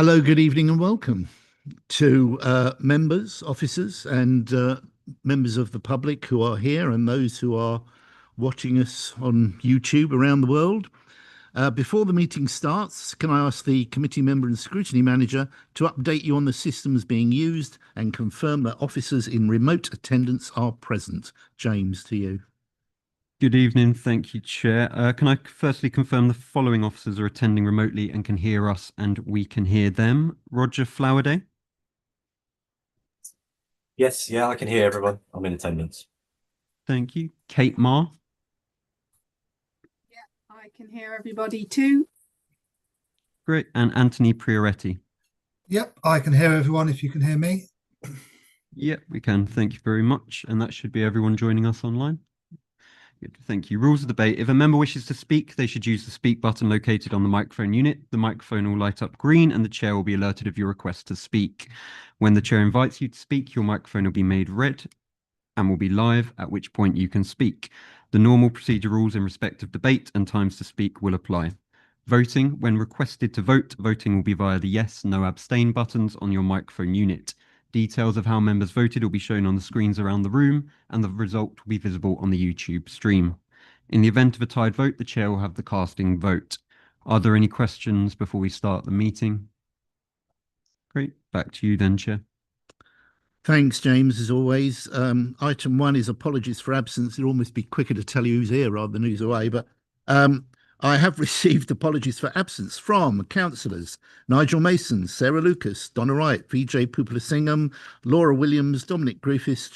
Hello, good evening, and welcome to members, officers, and members of the public who are here and those who are watching us on YouTube around the world. Before the meeting starts, can I ask the committee member and scrutiny manager to update you on the systems being used and confirm that officers in remote attendance are present? James, to you. Good evening. Thank you, Chair. Can I firstly confirm the following officers are attending remotely and can hear us and we can hear them? Roger Flowerday? Yes, yeah, I can hear everyone. I'm in attendance. Thank you. Kate Marr? Yeah, I can hear everybody too. Great. And Anthony Prioretti? Yep, I can hear everyone if you can hear me. Yep, we can. Thank you very much. And that should be everyone joining us online. Good. Thank you. Rules of debate. If a member wishes to speak, they should use the speak button located on the microphone unit. The microphone will light up green and the chair will be alerted of your request to speak. When the chair invites you to speak, your microphone will be made red and will be live, at which point you can speak. The normal procedure rules in respect of debate and times to speak will apply. Voting. When requested to vote, voting will be via the yes, no, abstain buttons on your microphone unit. Details of how members voted will be shown on the screens around the room, and the result will be visible on the YouTube stream. In the event of a tied vote, the chair will have the casting vote. Are there any questions before we start the meeting? Great. Back to you then, Chair. Thanks, James, as always. Item 1 is apologies for absence. It'd almost be quicker to tell you who's here rather than who's away, but I have received apologies for absence from councillors Nigel Mason, Sarah Lucas, Donna Wright, Vijay Pupalasingham, Laura Williams, Dominic Griffiths,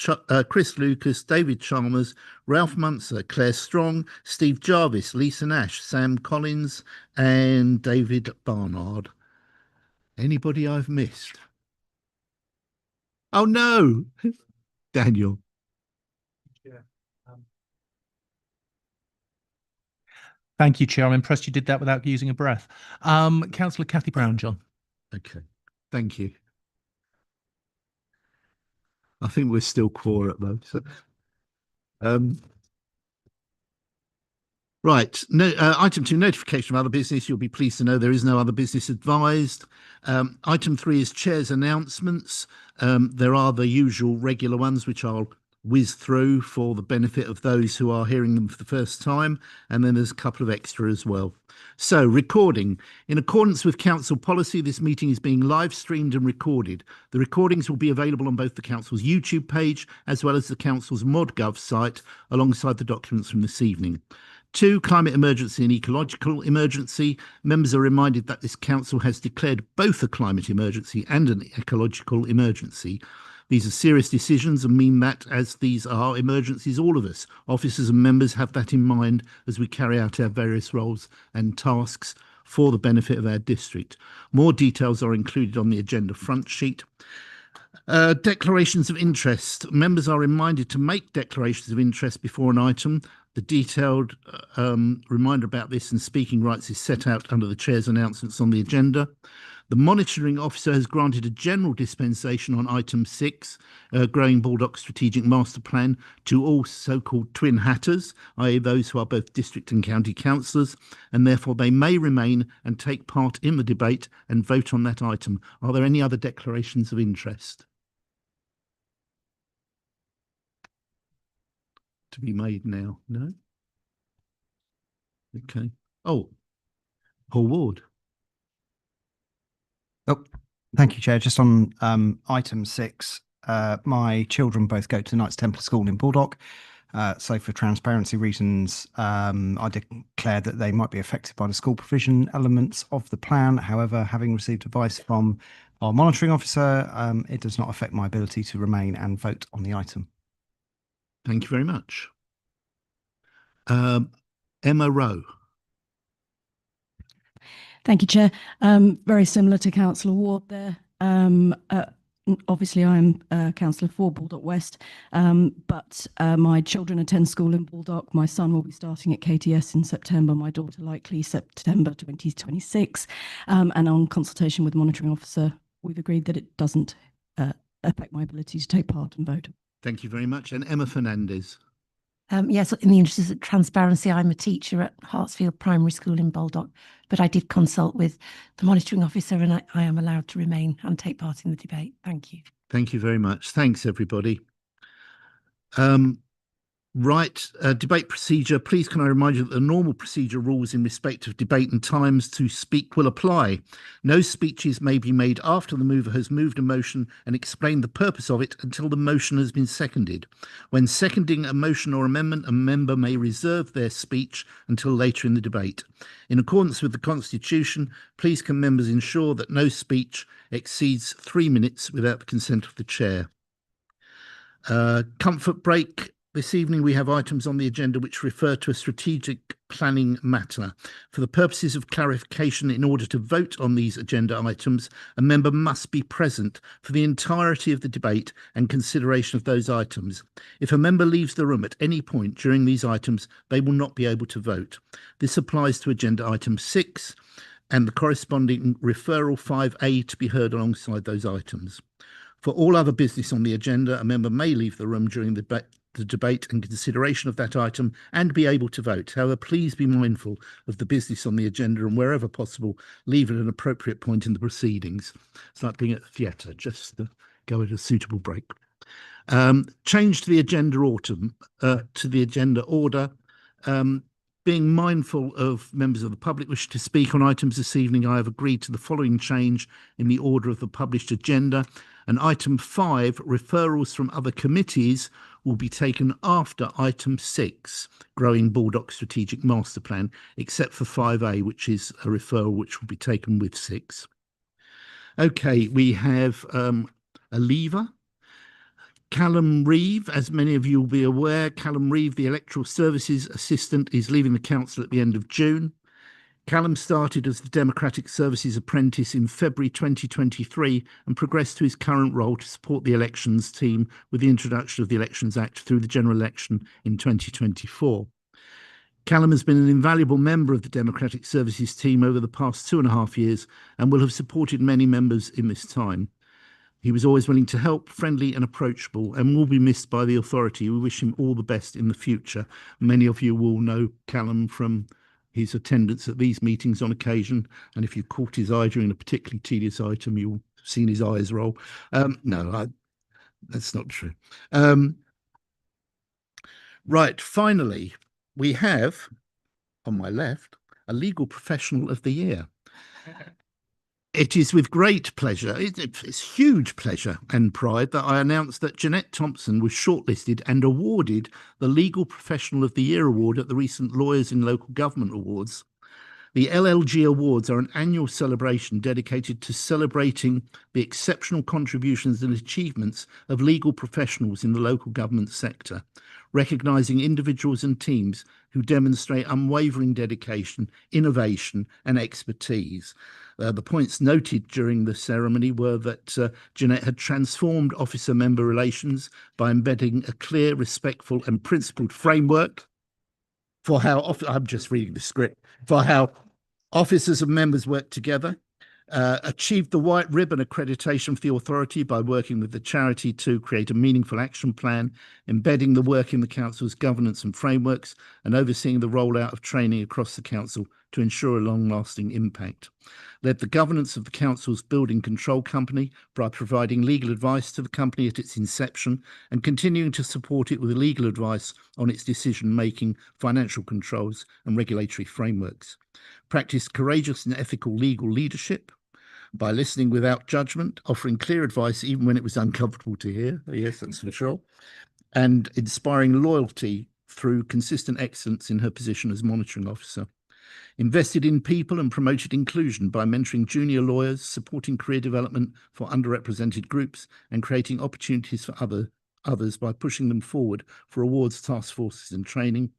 Chris Lucas, David Chalmers, Ralph Munzer, Claire Strong, Steve Jarvis, Lisa Nash, Sam Collins, and David Barnard. Anybody I've missed? Oh no, Daniel. Thank you, Chair. I'm impressed you did that without using a breath. Councillor Cathy Brown-John. Okay, thank you. I think we're still quorum though. So, right, no, item 2, notification of other business. You'll be pleased to know there is no other business advised. Item 3 is chair's announcements. There are the usual regular ones, which I'll whiz through for the benefit of those who are hearing them for the first time, and then there's a couple of extra as well. So, recording. In accordance with council policy, this meeting is being live streamed and recorded. The recordings will be available on both the council's YouTube page as well as the council's ModGov site alongside the documents from this evening. 2, climate emergency and ecological emergency. Members are reminded that this council has declared both a climate emergency and an ecological emergency. These are serious decisions and mean that, as these are emergencies, all of us, officers and members, have that in mind as we carry out our various roles and tasks for the benefit of our district. More details are included on the agenda front sheet. Declarations of interest. Members are reminded to make declarations of interest before an item. The detailed reminder about this and speaking rights is set out under the chair's announcements on the agenda. The monitoring officer has granted a general dispensation on item 6, Growing Baldock Strategic Master Plan, to all so-called twin hatters, i.e. those who are both district and county councillors, and therefore they may remain and take part in the debate and vote on that item. Are there any other declarations of interest to be made now? No? Okay. Oh, Paul Ward. Oh, thank you, Chair. Just on item 6, my children both go to Knights Templar School in Baldock. So for transparency reasons, I declared that they might be affected by the school provision elements of the plan. However, having received advice from our monitoring officer, it does not affect my ability to remain and vote on the item. Thank you very much. Emma Rowe. Thank you, Chair. Very similar to Councillor Ward there. Obviously, I'm councillor for Baldock West, but my children attend school in Baldock. My son will be starting at KTS in September, my daughter likely September 2026. And on consultation with the monitoring officer, we've agreed that it doesn't affect my ability to take part and vote. Thank you very much. And Emma Fernandez. Yes, in the interest of transparency, I'm a teacher at Hartsfield Primary School in Baldock, but I did consult with the monitoring officer and I am allowed to remain and take part in the debate. Thank you. Thank you very much. Thanks, everybody. Debate procedure. Please can I remind you that the normal procedure rules in respect of debate and times to speak will apply. No speeches may be made after the mover has moved a motion and explained the purpose of it until the motion has been seconded. When seconding a motion or amendment, a member may reserve their speech until later in the debate. In accordance with the Constitution, please can members ensure that no speech exceeds 3 minutes without the consent of the chair. Comfort break. This evening we have items on the agenda which refer to a strategic planning matter. For the purposes of clarification, in order to vote on these agenda items, a member must be present for the entirety of the debate and consideration of those items. If a member leaves the room at any point during these items, they will not be able to vote. This applies to agenda item 6 and the corresponding referral 5A to be heard alongside those items. For all other business on the agenda, a member may leave the room during the debate and consideration of that item and be able to vote. However, please be mindful of the business on the agenda and wherever possible, leave at an appropriate point in the proceedings. It's like being at the theatre, just go at a suitable break. Change to the agenda to the agenda order. Being mindful of members of the public wish to speak on items this evening, I have agreed to the following change in the order of the published agenda. And item 5, referrals from other committees, will be taken after item 6, Growing Baldock Strategic Master Plan, except for 5A, which is a referral which will be taken with 6. Okay, we have a leaver. Callum Reeve, as many of you will be aware, Callum Reeve, the Electoral Services Assistant, is leaving the council at the end of June. Callum started as the Democratic Services Apprentice in February 2023 and progressed to his current role to support the elections team with the introduction of the Elections Act through the general election in 2024. Callum has been an invaluable member of the Democratic Services team over the past 2.5 years and will have supported many members in this time. He was always willing to help, friendly and approachable, and will be missed by the authority. We wish him all the best in the future. Many of you will know Callum from his attendance at these meetings on occasion, and if you caught his eye during a particularly tedious item, you'll have seen his eyes roll. That's not true. Right, finally, we have, on my left, a Legal Professional of the Year. It is with great pleasure, it's huge pleasure and pride that I announce that Jeanette Thompson was shortlisted and awarded the Legal Professional of the Year award at the recent Lawyers in Local Government Awards. The LLG Awards are an annual celebration dedicated to celebrating the exceptional contributions and achievements of legal professionals in the local government sector, recognising individuals and teams who demonstrate unwavering dedication, innovation and expertise. The points noted during the ceremony were that Jeanette had transformed officer-member relations by embedding a clear, respectful and principled framework for how, I'm just reading the script, for how officers and members work together, achieved the White Ribbon accreditation for the authority by working with the charity to create a meaningful action plan, embedding the work in the council's governance and frameworks, and overseeing the rollout of training across the council to ensure a long-lasting impact. Led the governance of the council's building control company by providing legal advice to the company at its inception and continuing to support it with legal advice on its decision-making, financial controls and regulatory frameworks. Practiced courageous and ethical legal leadership by listening without judgment, offering clear advice even when it was uncomfortable to hear, yes, that's for sure, and inspiring loyalty through consistent excellence in her position as monitoring officer. Invested in people and promoted inclusion by mentoring junior lawyers, supporting career development for underrepresented groups, and creating opportunities for others by pushing them forward for awards, task forces and training.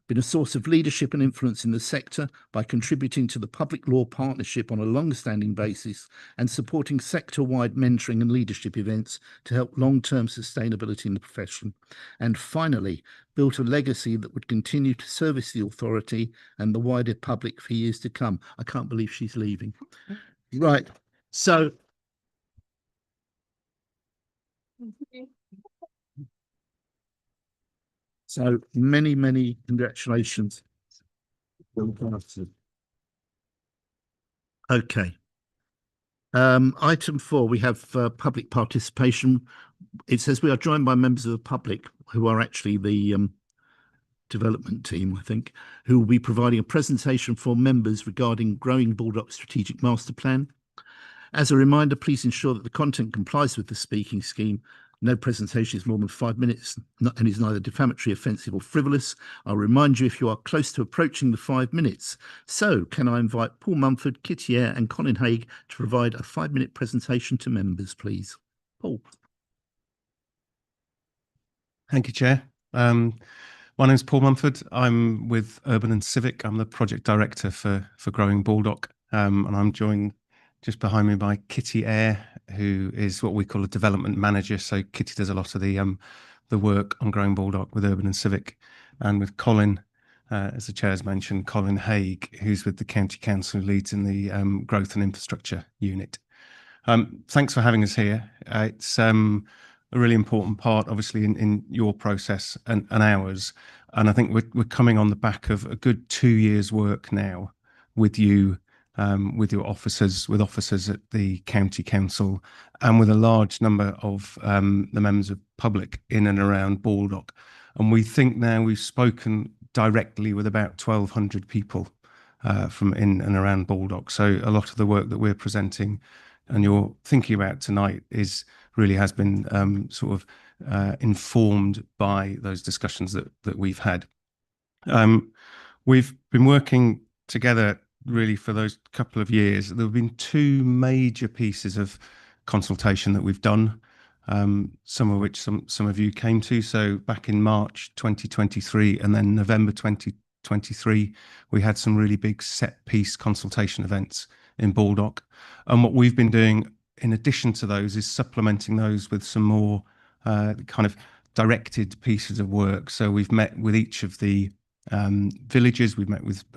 Been a source of leadership and influence in the sector by contributing to the Public Law Partnership on a long-standing basis and supporting sector-wide mentoring and leadership events to help long-term sustainability in the profession. And finally, built a legacy that would continue to service the authority and the wider public for years to come. I can't believe she's leaving. Right, so So many, many congratulations. Okay. Item 4, we have public participation. It says we are joined by members of the public who are actually the development team, I think, who will be providing a presentation for members regarding Growing Baldock Strategic Master Plan. As a reminder, please ensure that the content complies with the speaking scheme. No presentation is more than 5 minutes and is neither defamatory, offensive or frivolous. I'll remind you if you are close to approaching the 5 minutes. So can I invite Paul Mumford, Kitty Eyre and Colin Haig to provide a 5-minute presentation to members, please. Paul. Thank you, Chair. My name is Paul Mumford. I'm with Urban and Civic. I'm the project director for Growing Baldock, and I'm joined just behind me by Kitty Eyre, who is what we call a development manager. So Kitty does a lot of the work on Growing Baldock with Urban and Civic, and with Colin, as the chair's mentioned, Colin Haig, who's with the County Council, who leads in the Growth and Infrastructure Unit. Thanks for having us here. It's a really important part, obviously, in your process and ours. And I think we're coming on the back of a good 2 years' work now with you, with your officers, with officers at the County Council, and with a large number of the members of public in and around Baldock. And we think now we've spoken directly with about 1,200 people from in and around Baldock. So a lot of the work that we're presenting and you're thinking about tonight really has been sort of informed by those discussions that we've had. We've been working together really for those couple of years. There have been 2 major pieces of consultation that we've done, some of which some of you came to. So back in March 2023 and then November 2023, we had some really big set piece consultation events in Baldock. And what we've been doing in addition to those is supplementing those with some more kind of directed pieces of work. So we've met with each of the villages. We've met with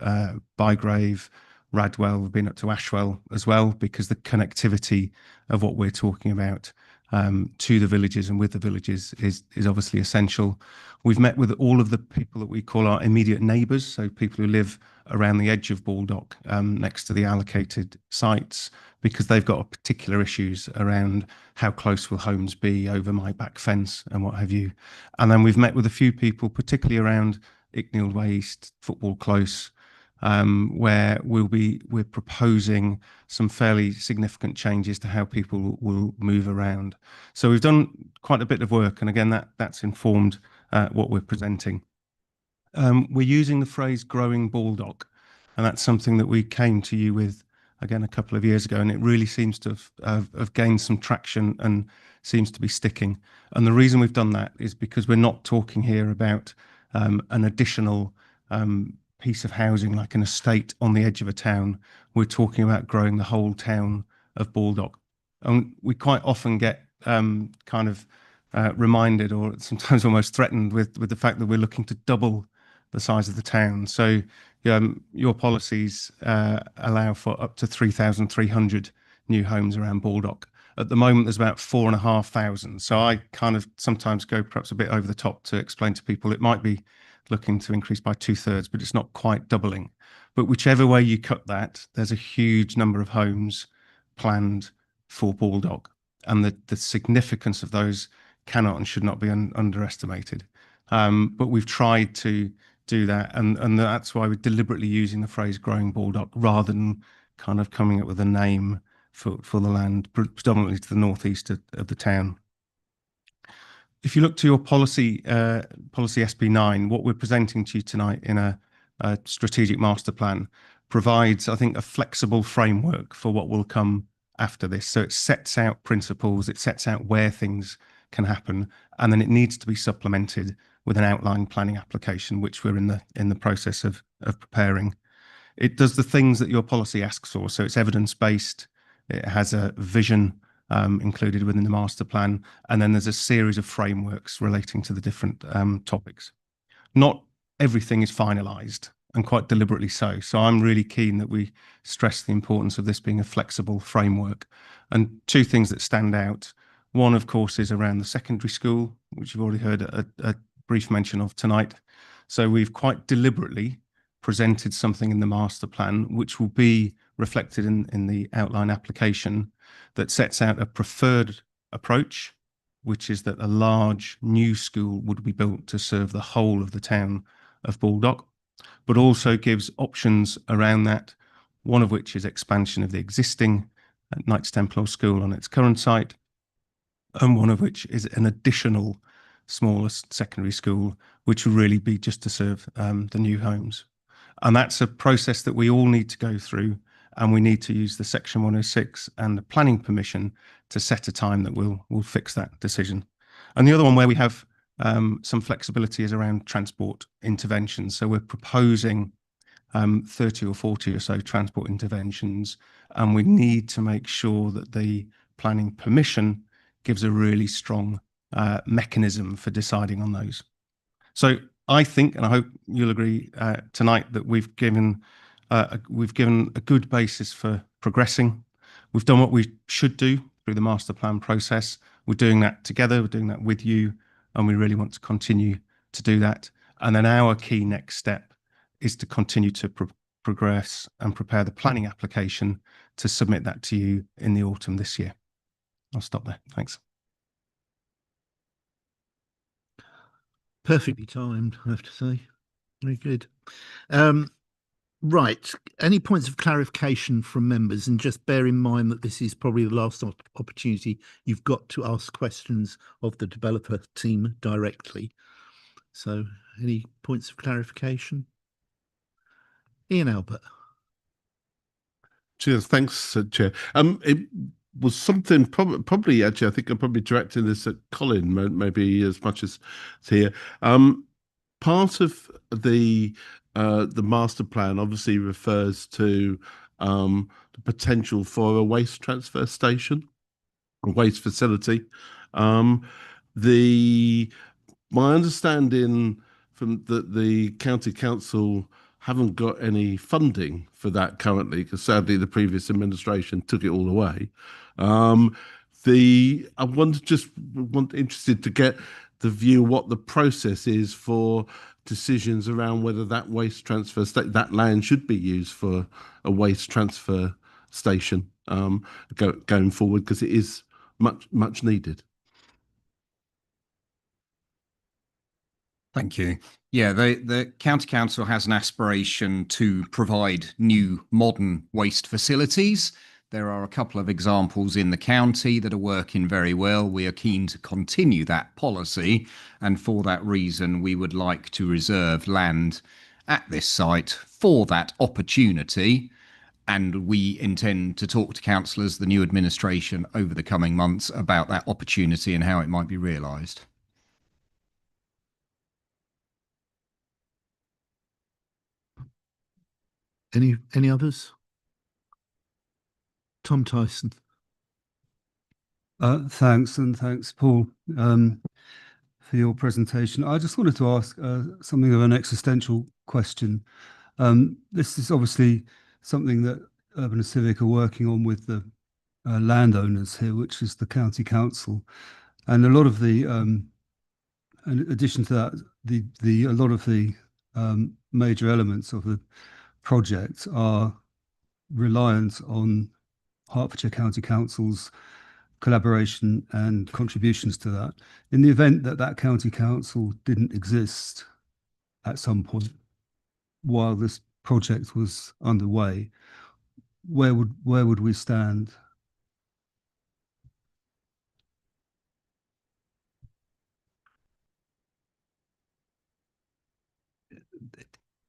Bygrave, Radwell, we've been up to Ashwell as well, because the connectivity of what we're talking about to the villages and with the villages is obviously essential. We've met with all of the people that we call our immediate neighbours, so people who live around the edge of Baldock, next to the allocated sites, because they've got particular issues around how close will homes be over my back fence and what have you. And then we've met with a few people, particularly around Icknield Way East, Football Close, where we're proposing some fairly significant changes to how people will move around. So we've done quite a bit of work, and again, that's informed what we're presenting. We're using the phrase growing Baldock, and that's something that we came to you with again a couple of years ago, and it really seems to have gained some traction and seems to be sticking. And the reason we've done that is because we're not talking here about an additional piece of housing like an estate on the edge of a town. We're talking about growing the whole town of Baldock. And we quite often get kind of reminded, or sometimes almost threatened, with the fact that we're looking to double the size of the town. So your policies allow for up to 3,300 new homes around Baldock. At the moment, there's about 4,500. So I kind of sometimes go perhaps a bit over the top to explain to people it might be looking to increase by 2/3, but it's not quite doubling. But whichever way you cut that, there's a huge number of homes planned for Baldock, and the significance of those cannot and should not be underestimated. But we've tried to do that, and that's why we're deliberately using the phrase growing Baldock rather than kind of coming up with a name for the land, predominantly to the northeast of the town. If you look to your policy SP9, what we're presenting to you tonight in a strategic master plan provides, I think, a flexible framework for what will come after this. So it sets out principles, it sets out where things can happen, and then it needs to be supplemented with an outline planning application, which we're in the process of preparing. It does the things that your policy asks for. So it's evidence-based, it has a vision included within the master plan, and then there's a series of frameworks relating to the different topics. Not everything is finalised, and quite deliberately so. So I'm really keen that we stress the importance of this being a flexible framework. And 2 things that stand out. One, of course, is around the secondary school, which you've already heard a brief mention of tonight. So we've quite deliberately presented something in the master plan, which will be reflected in the outline application, that sets out a preferred approach, which is that a large new school would be built to serve the whole of the town of Baldock, but also gives options around that, one of which is expansion of the existing Knights Templar School on its current site, and one of which is an additional smaller secondary school, which will really be just to serve the new homes. And that's a process that we all need to go through, and we need to use the Section 106 and the planning permission to set a time that we'll fix that decision. And the other one where we have some flexibility is around transport interventions. So we're proposing 30 or 40 or so transport interventions, and we need to make sure that the planning permission gives a really strong mechanism for deciding on those. So I think, and I hope you'll agree tonight, that we've given a good basis for progressing. We've done what we should do through the master plan process. We're doing that together. We're doing that with you, and we really want to continue to do that. And then our key next step is to continue to progress and prepare the planning application to submit that to you in the autumn this year. I'll stop there. Thanks. Perfectly timed, I have to say. Very good. Right. Any points of clarification from members? And just bear in mind that this is probably the last opportunity you've got to ask questions of the developer team directly. So any points of clarification? Ian Albert. Cheers. Thanks, Chair. It was something probably actually, I think I'm probably directing this at Colin, maybe as much as it's here. Part of the master plan obviously refers to the potential for a waste transfer station, a waste facility. My understanding from the county council haven't got any funding for that currently, because sadly the previous administration took it all away. Interested to get the view what the process is for decisions around whether that waste transfer that land should be used for a waste transfer station going forward, because it is much needed. Thank you. Yeah, the County Council has an aspiration to provide new modern waste facilities. There are a couple of examples in the county that are working very well. We are keen to continue that policy, and for that reason we would like to reserve land at this site for that opportunity, and we intend to talk to councillors, the new administration, over the coming months about that opportunity and how it might be realised. Any others? Tom Tyson. Thanks, and thanks, Paul, for your presentation. I just wanted to ask something of an existential question. This is obviously something that Urban and Civic are working on with the landowners here, which is the County Council, and a lot of the, in addition to that, a lot of the major elements of the project are reliant on Hertfordshire County Council's collaboration and contributions to that. In the event that that county council didn't exist at some point while this project was underway, where would we stand?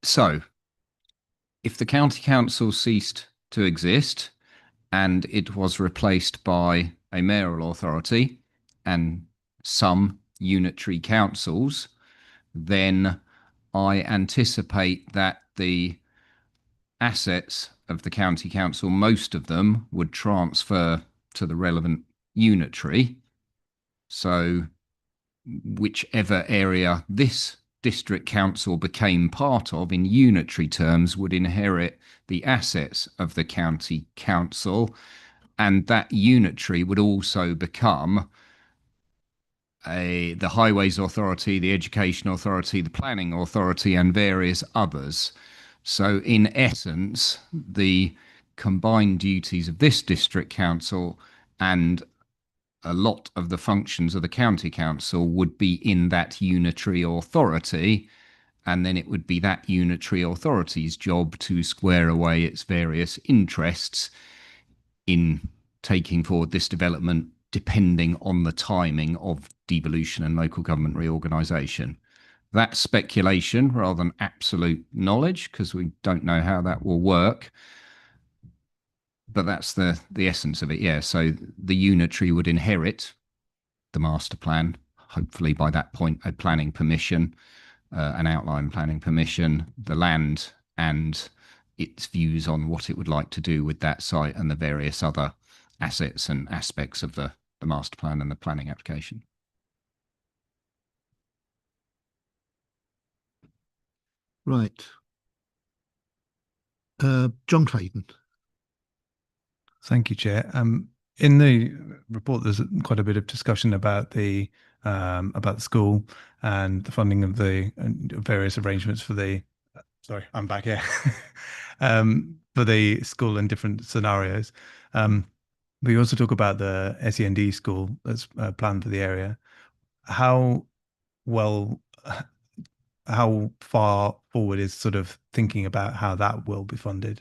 So, if the County Council ceased to exist and it was replaced by a mayoral authority and some unitary councils, then I anticipate that the assets of the County Council, most of them, would transfer to the relevant unitary. So whichever area this district council became part of in unitary terms would inherit the assets of the county council, and that unitary would also become the Highways Authority, the Education Authority, the Planning Authority, and various others. So in essence, the combined duties of this district council and a lot of the functions of the county council would be in that unitary authority, and then it would be that unitary authority's job to square away its various interests in taking forward this development, depending on the timing of devolution and local government reorganisation. That's speculation rather than absolute knowledge, because we don't know how that will work. But that's the essence of it, yeah. So the unitary would inherit the master plan, hopefully by that point a planning permission, an outline planning permission, the land and its views on what it would like to do with that site and the various other assets and aspects of the master plan and the planning application. Right. John Clayton. Thank you, Chair. In the report, there's quite a bit of discussion about the school and the funding of the various arrangements for the. Sorry, I'm back here. For the school in different scenarios. We also talk about the SEND school that's planned for the area. How far forward is sort of thinking about how that will be funded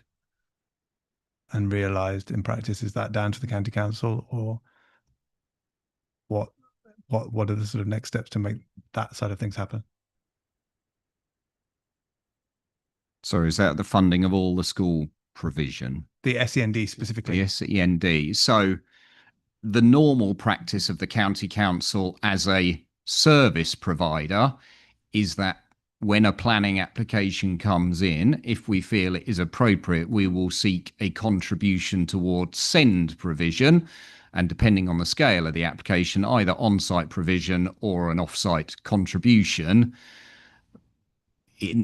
and realised in practice? Is that down to the county council, or what are the sort of next steps to make that side of things happen? So is that the funding of all the school provision? The SEND specifically. The SEND. So the normal practice of the county council as a service provider is that when a planning application comes in, if we feel it is appropriate, we will seek a contribution towards SEND provision, and depending on the scale of the application, either on-site provision or an off-site contribution.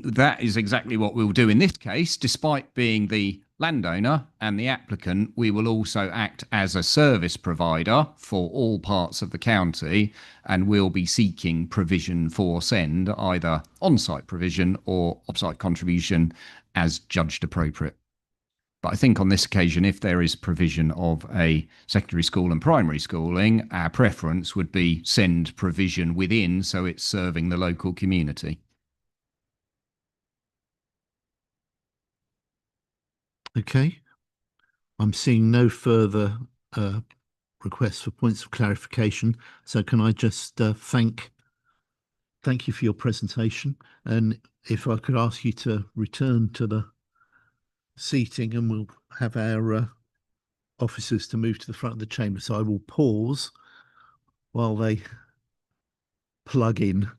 That is exactly what we'll do in this case. Despite being the landowner and the applicant, we will also act as a service provider for all parts of the county, and we'll be seeking provision for SEND, either on-site provision or off-site contribution as judged appropriate. But I think on this occasion, if there is provision of a secondary school and primary schooling, our preference would be SEND provision within, so it's serving the local community. Okay. I'm seeing no further requests for points of clarification. So can I just thank you for your presentation, and if I could ask you to return to the seating, and we'll have our officers to move to the front of the chamber. So I will pause while they plug in.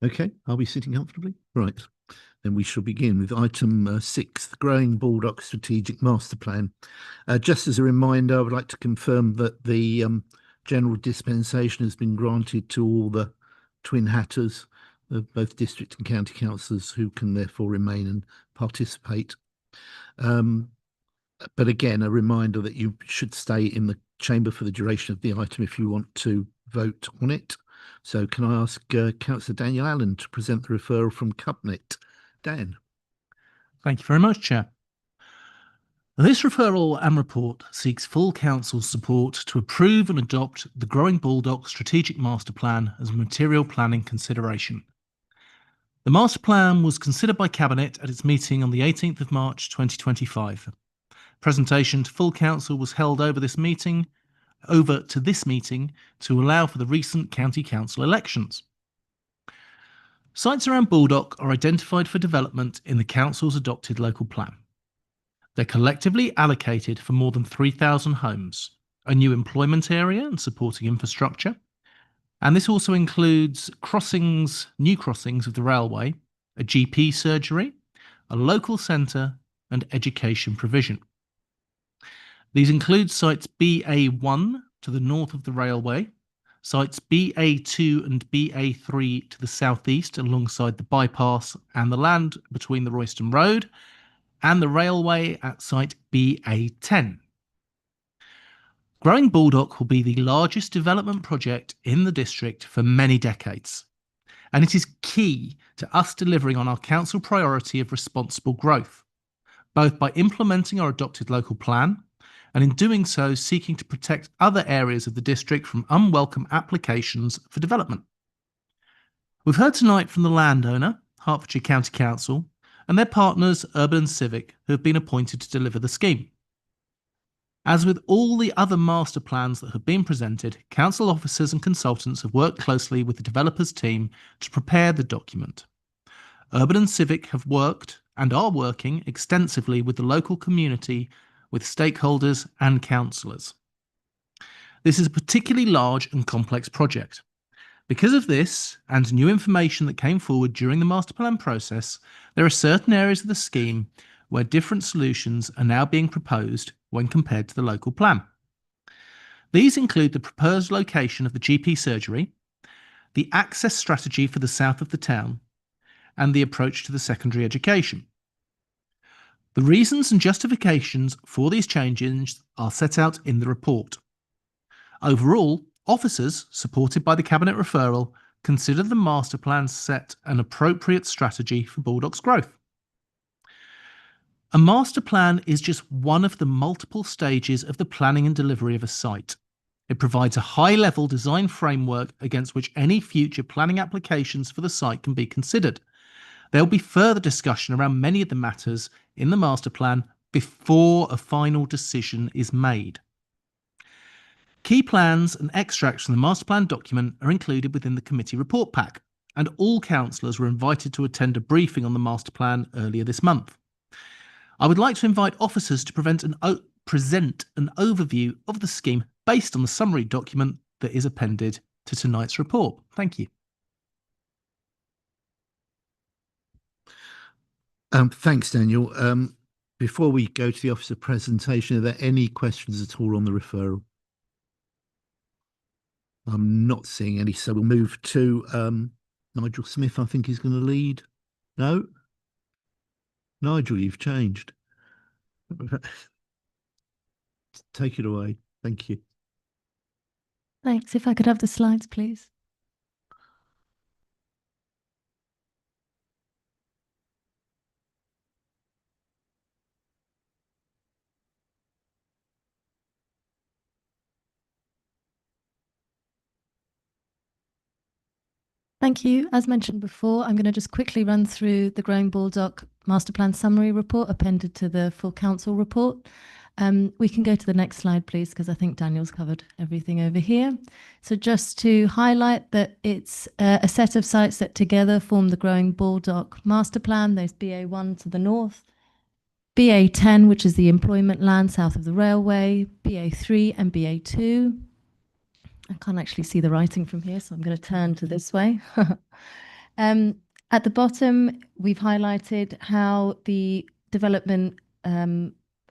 Okay, are we sitting comfortably? Right, then we shall begin with item 6, the Growing Baldock Strategic Master Plan. Just as a reminder, I would like to confirm that the general dispensation has been granted to all the Twin Hatters, both district and county councillors, who can therefore remain and participate. But again, a reminder that you should stay in the chamber for the duration of the item if you want to vote on it. So can I ask Councillor Daniel Allen to present the referral from Cubnet? Dan. Thank you very much, Chair. This referral and report seeks full council support to approve and adopt the Growing Baldock Strategic Master Plan as a material planning consideration. The master plan was considered by Cabinet at its meeting on the 18th of March 2025. Presentation to full council was held over to this meeting to allow for the recent county council elections. Sites around Baldock are identified for development in the council's adopted local plan. They're collectively allocated for more than 3,000 homes, a new employment area and supporting infrastructure, and this also includes new crossings of the railway, a GP surgery, a local centre and education provision. These include sites BA1 to the north of the railway, sites BA2 and BA3 to the southeast alongside the bypass and the land between the Royston Road, and the railway at site BA10. Growing Baldock will be the largest development project in the district for many decades, and it is key to us delivering on our council priority of responsible growth, both by implementing our adopted local plan and in doing so seeking to protect other areas of the district from unwelcome applications for development. We've heard tonight from the landowner, Hertfordshire County Council, and their partners, Urban and Civic, who have been appointed to deliver the scheme. As with all the other master plans that have been presented, council officers and consultants have worked closely with the developers team to prepare the document. Urban and Civic have worked and are working extensively with the local community, with stakeholders and councillors. This is a particularly large and complex project. Because of this and new information that came forward during the master plan process, there are certain areas of the scheme where different solutions are now being proposed when compared to the local plan. These include the proposed location of the GP surgery, the access strategy for the south of the town, and the approach to the secondary education. The reasons and justifications for these changes are set out in the report. Overall, officers, supported by the Cabinet referral, consider the master plan set an appropriate strategy for Baldock's growth. A master plan is just one of the multiple stages of the planning and delivery of a site. It provides a high-level design framework against which any future planning applications for the site can be considered. There will be further discussion around many of the matters in the master plan before a final decision is made. Key plans and extracts from the master plan document are included within the committee report pack, and all councillors were invited to attend a briefing on the master plan earlier this month. I would like to invite officers to present an overview of the scheme based on the summary document that is appended to tonight's report. Thank you. Thanks, Daniel. Before we go to the officer presentation, are there any questions at all on the referral? I'm not seeing any, so we'll move to Nigel Smith, I think is going to lead. No? Nigel, you've changed. Take it away. Thank you. Thanks. If I could have the slides, please. Thank you. As mentioned before, I'm going to just quickly run through the Growing Baldock Master Plan Summary Report appended to the full council report. We can go to the next slide, please, because I think Daniel's covered everything over here. So just to highlight that it's a set of sites that together form the Growing Baldock Master Plan. There's BA1 to the north, BA10, which is the employment land south of the railway, BA3 and BA2. I can't actually see the writing from here, so I'm going to turn to this way. At the bottom, we've highlighted how the development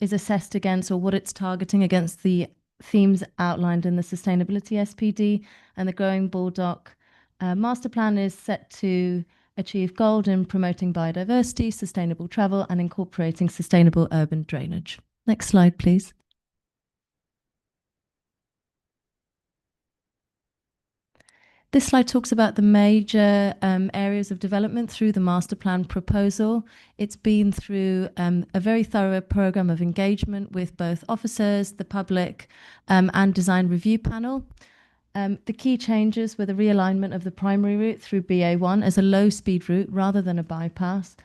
is assessed against, or what it's targeting against, the themes outlined in the Sustainability SPD, and the Growing Baldock Master Plan is set to achieve gold in promoting biodiversity, sustainable travel, and incorporating sustainable urban drainage. Next slide, please. This slide talks about the major areas of development through the master plan proposal. It's been through a very thorough program of engagement with both officers, the public, and design review panel. The key changes were the realignment of the primary route through BA1 as a low-speed route rather than a bypass.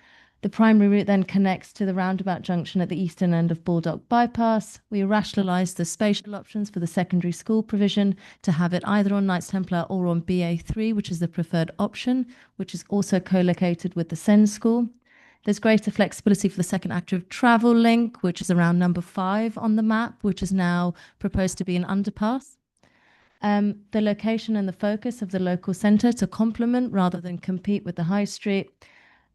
The primary route then connects to the roundabout junction at the eastern end of Baldock Bypass. We rationalised the spatial options for the secondary school provision to have it either on Knights Templar or on BA3, which is the preferred option, which is also co-located with the Sen School. There's greater flexibility for the second active travel link, which is around number 5 on the map, which is now proposed to be an underpass. The location and the focus of the local centre to complement rather than compete with the high street,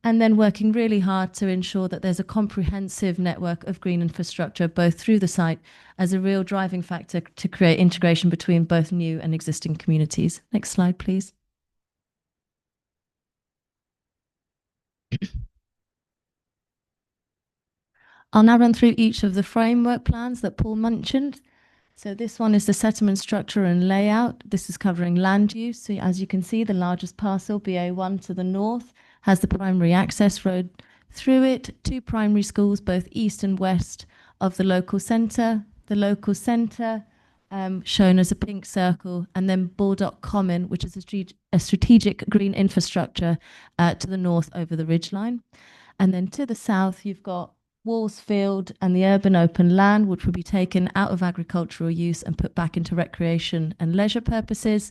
and then working really hard to ensure that there's a comprehensive network of green infrastructure both through the site as a real driving factor to create integration between both new and existing communities. Next slide, please. I'll now run through each of the framework plans that Paul mentioned. So this one is the settlement structure and layout. This is covering land use. So as you can see, the largest parcel, BA1 to the north, has the primary access road through it, 2 primary schools, both east and west of the local centre. The local centre shown as a pink circle, and then Baldock Common, which is a strategic green infrastructure to the north over the ridgeline. And then to the south, you've got Wallsfield and the urban open land, which will be taken out of agricultural use and put back into recreation and leisure purposes.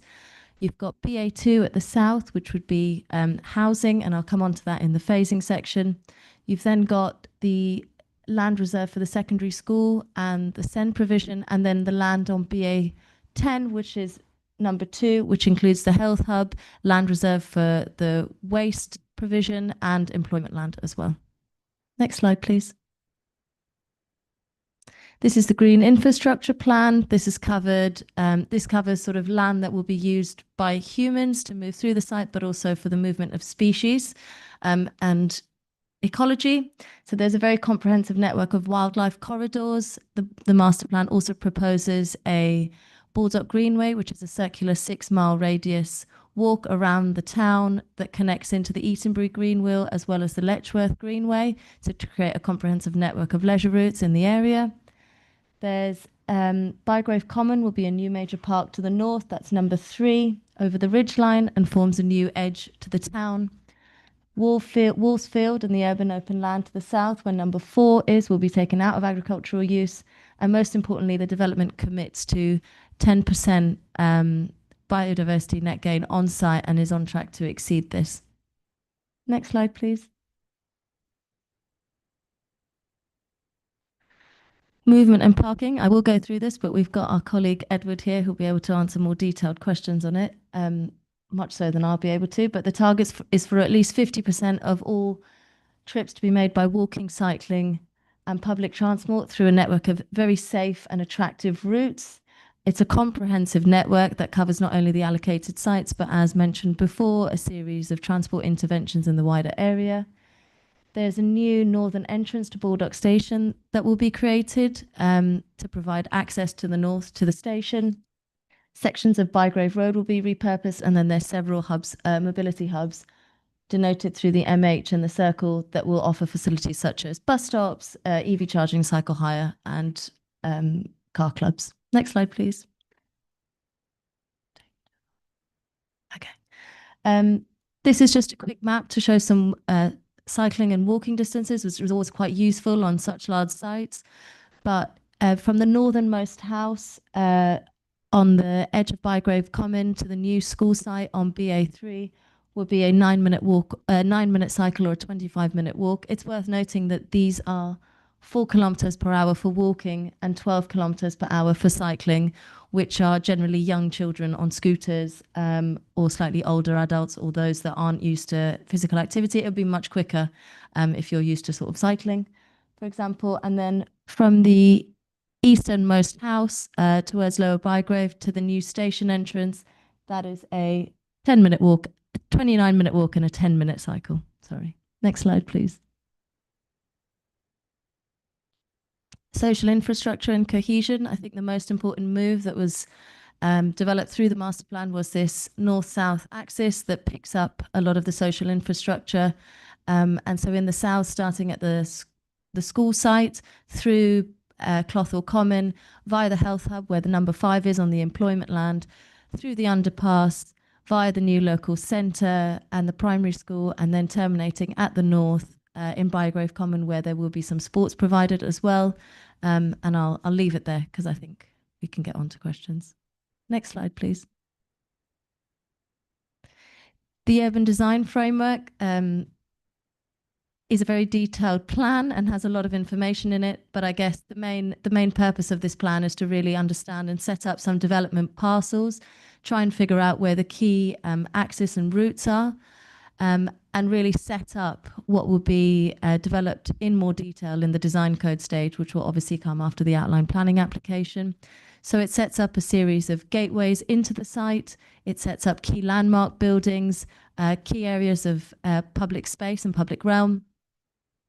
You've got BA2 at the south, which would be housing, and I'll come on to that in the phasing section. You've then got the land reserved for the secondary school and the Sen provision, and then the land on BA10, which is number 2, which includes the health hub, land reserved for the waste provision and employment land as well. Next slide, please. This is the green infrastructure plan. This is covered. This covers sort of land that will be used by humans to move through the site, but also for the movement of species and ecology. So there's a very comprehensive network of wildlife corridors. The master plan also proposes a Baldock Greenway, which is a circular 6-mile radius walk around the town that connects into the Eatonbury Greenwheel as well as the Letchworth Greenway, so to create a comprehensive network of leisure routes in the area. There's Bygrave Common will be a new major park to the north. That's number 3 over the ridgeline and forms a new edge to the town. Wallsfield and the urban open land to the south, where number 4 is, will be taken out of agricultural use. And most importantly, the development commits to 10% biodiversity net gain on site and is on track to exceed this. Next slide, please. Movement and parking. I will go through this, but we've got our colleague Edward here who'll be able to answer more detailed questions on it, much so than I'll be able to. But the target is for at least 50% of all trips to be made by walking, cycling and public transport through a network of very safe and attractive routes. It's a comprehensive network that covers not only the allocated sites, but as mentioned before, a series of transport interventions in the wider area. There's a new northern entrance to Baldock Station that will be created to provide access to the north to the station. Sections of Bygrave Road will be repurposed, and then there's several hubs, mobility hubs, denoted through the MH and the circle that will offer facilities such as bus stops, EV charging, cycle hire, and car clubs. Next slide, please. Okay. This is just a quick map to show some cycling and walking distances, which was always quite useful on such large sites. But from the northernmost house on the edge of Bygrave Common to the new school site on BA3 will be a 9-minute walk, a 9-minute cycle or a 25-minute walk. It's worth noting that these are 4 kilometers per hour for walking and 12 kilometers per hour for cycling, which are generally young children on scooters or slightly older adults or those that aren't used to physical activity. It would be much quicker if you're used to sort of cycling, for example. And then from the easternmost house towards Lower Bygrave to the new station entrance, that is a 10-minute walk, 29-minute walk and a 10-minute cycle. Sorry. Next slide, please. Social infrastructure and cohesion. I think the most important move that was developed through the master plan was this north-south axis that picks up a lot of the social infrastructure. And so in the south, starting at the school site through Clothall Common, via the health hub where the number 5 is on the employment land, through the underpass via the new local centre and the primary school, and then terminating at the north in Bygrove Common, where there will be some sports provided as well. And I'll leave it there because I think we can get on to questions. Next slide, please. The urban design framework is a very detailed plan and has a lot of information in it. But I guess the main purpose of this plan is to really understand and set up some development parcels, try and figure out where the key axis and routes are, and really set up what will be developed in more detail in the design code stage, which will obviously come after the outline planning application. So it sets up a series of gateways into the site. It sets up key landmark buildings, key areas of public space and public realm,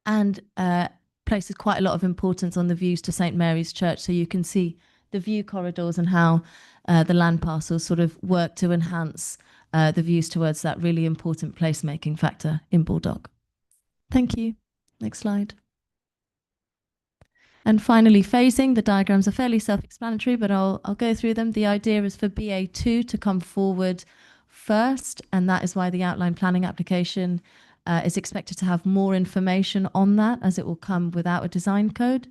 and places quite a lot of importance on the views to St. Mary's Church. So you can see the view corridors and how the land parcels sort of work to enhance the views towards that really important placemaking factor in Baldock. Thank you. Next slide. And finally, phasing. The diagrams are fairly self-explanatory, but I'll go through them. The idea is for BA2 to come forward first, and that is why the outline planning application is expected to have more information on that, as it will come without a design code.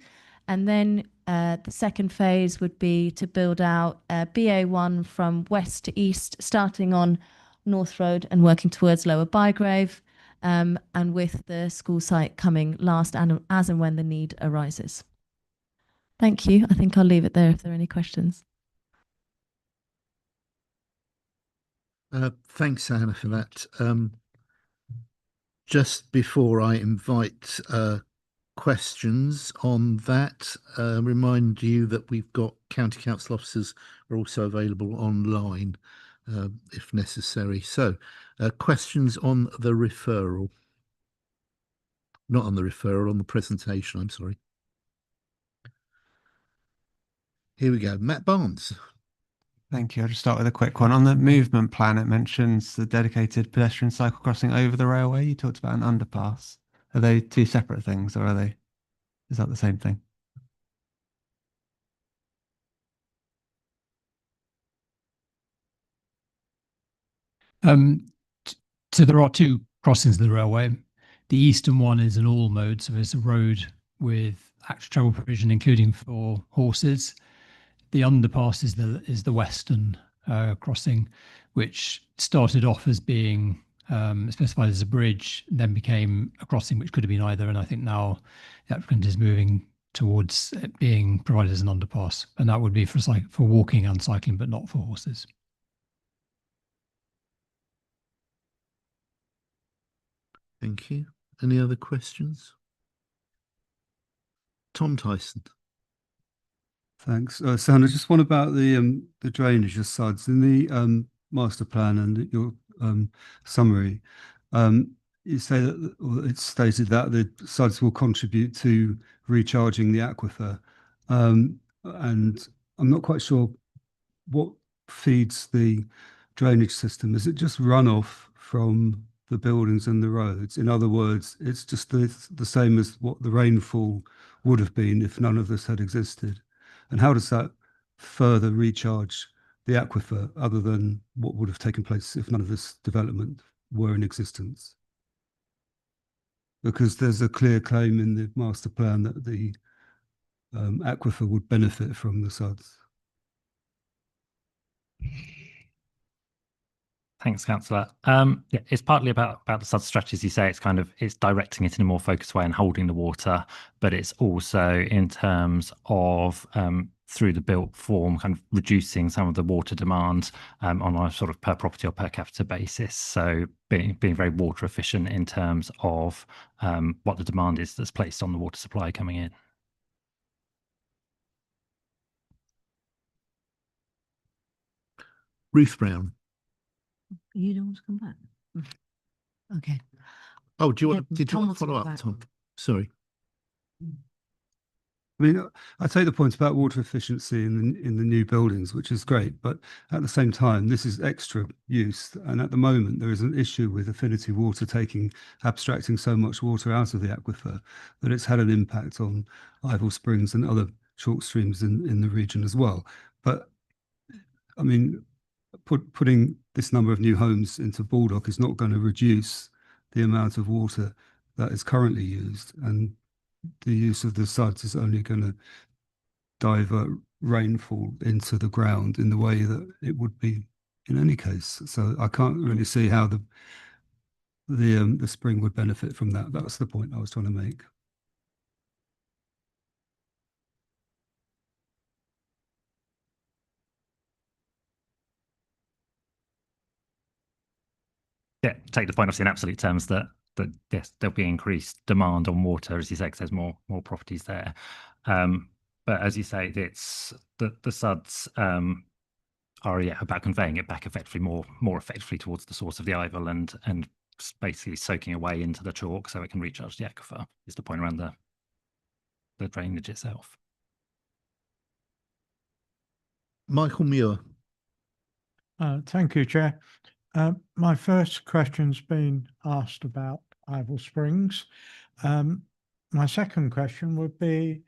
And then the second phase would be to build out BA1 from west to east, starting on North Road and working towards Lower Bygrave, and with the school site coming last and as and when the need arises. Thank you. I think I'll leave it there if there are any questions. Thanks, Anna, for that. Just before I invite questions on that, remind you that we've got county council officers are also available online if necessary. So questions on the referral. Not on the referral, on the presentation, I'm sorry. Here we go. Matt Barnes. Thank you. I'll just start with a quick one. On the movement plan, it mentions the dedicated pedestrian cycle crossing over the railway. You talked about an underpass. Are they two separate things, or is that the same thing? So there are two crossings of the railway. The eastern one is an all mode, so it's a road with active travel provision, including for horses. The underpass is the western crossing, which started off as being specified as a bridge, then became a crossing which could have been either. And I think now the applicant is moving towards it being provided as an underpass, and that would be for walking and cycling, but not for horses. Thank you. Any other questions? Tom Tyson. Thanks. Sandra, just one about the drainage of SUDs in the master plan and your summary. You say that, or it's stated that the SUDs will contribute to recharging the aquifer, and I'm not quite sure what feeds the drainage system. Is it just runoff from the buildings and the roads? In other words, it's just the same as what the rainfall would have been if none of this had existed. And how does that further recharge the aquifer other than what would have taken place if none of this development were in existence? Because there's a clear claim in the master plan that the aquifer would benefit from the SUDs. Thanks, Councillor. Yeah, it's partly about the SUD strategy, as you say. It's directing it in a more focused way and holding the water, but it's also in terms of through the built form, kind of reducing some of the water demand on a sort of per property or per capita basis. So being very water efficient in terms of what the demand is that's placed on the water supply coming in. Ruth Brown. You don't want to come back? Okay. Oh, do you want? Yeah, Did you want to Tom follow wants to up, come Tom? Sorry. I mean, I take the point about water efficiency in the new buildings, which is great, but at the same time, this is extra use, and at the moment there is an issue with Affinity Water abstracting so much water out of the aquifer that it's had an impact on Ivell Springs and other chalk streams in the region as well. But I mean, putting this number of new homes into Baldock is not going to reduce the amount of water that is currently used, and the use of the SUDs is only going to divert rainfall into the ground in the way that it would be in any case. So I can't really see how the spring would benefit from that. That's the point I was trying to make. Yeah, take the point, obviously, in absolute terms that yes, there'll be increased demand on water, as you say, 'cause there's more properties there. But as you say, it's the SUDs are about conveying it back effectively more effectively towards the source of the Ivel and basically soaking away into the chalk so it can recharge the aquifer. Is the point around the drainage itself. Michael Muir. Thank you, Chair. My first question's been asked about Ivel Springs. My second question would be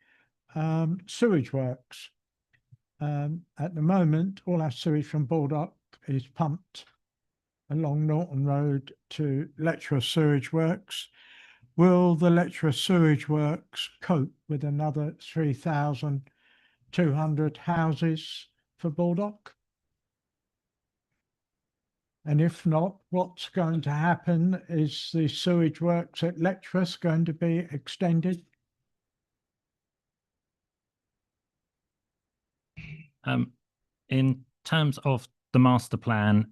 sewage works. At the moment, all our sewage from Baldock is pumped along Norton Road to Letchworth Sewage Works. Will the Letchworth Sewage Works cope with another 3,200 houses for Baldock? And if not, what's going to happen? Is the sewage works at Letchworth going to be extended? In terms of the master plan,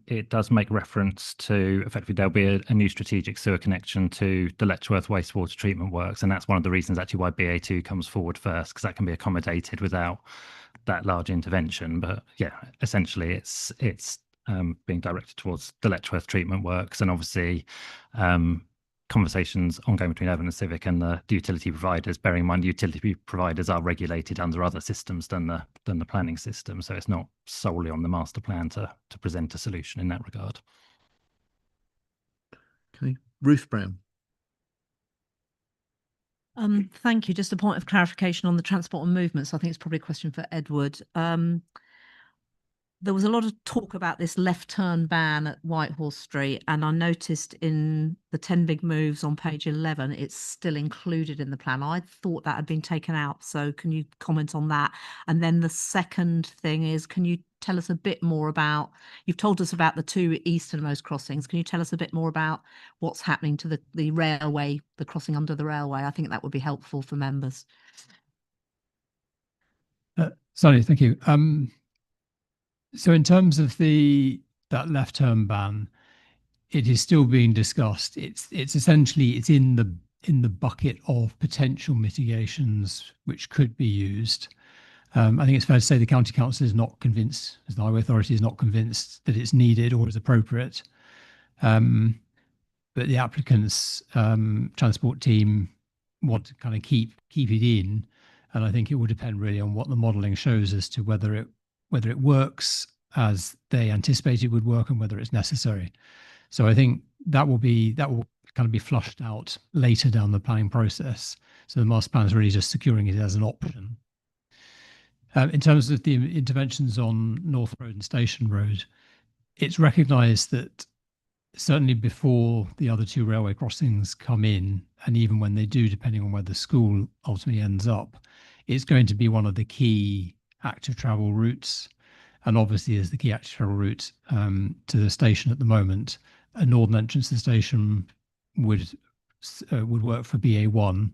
it does make reference to effectively there'll be a new strategic sewer connection to the Letchworth wastewater treatment works, and that's one of the reasons actually why BA2 comes forward first, because that can be accommodated without that large intervention. But yeah, essentially it's being directed towards the Letchworth treatment works, and obviously conversations ongoing between Urban and Civic and the utility providers, bearing in mind utility providers are regulated under other systems than the planning system, so it's not solely on the master plan to present a solution in that regard. Okay, Ruth Brown. Thank you. Just a point of clarification on the transport and movements. I think it's probably a question for Edward. There was a lot of talk about this left turn ban at Whitehorse Street, and I noticed in the 10 big moves on page 11, it's still included in the plan. I thought that had been taken out. So can you comment on that? And then the second thing is, can you tell us a bit more about, you've told us about the two easternmost crossings. Can you tell us a bit more about what's happening to the railway, the crossing under the railway? I think that would be helpful for members. Sorry, thank you. So in terms of that left turn ban, it is still being discussed. It's essentially in the bucket of potential mitigations which could be used. I think it's fair to say the county council is not convinced, as the highway authority is not convinced that it's needed or is appropriate. But the applicant's transport team want to kind of keep it in, and I think it will depend really on what the modelling shows as to whether it works as they anticipate it would work and whether it's necessary. So I think that will kind of be flushed out later down the planning process. So the master plan is really just securing it as an option. In terms of the interventions on North Road and Station Road, it's recognised that certainly before the other two railway crossings come in, and even when they do, depending on where the school ultimately ends up, it's going to be one of the key active travel routes, and obviously is the key active travel route to the station at the moment. A northern entrance to the station would work for BA1,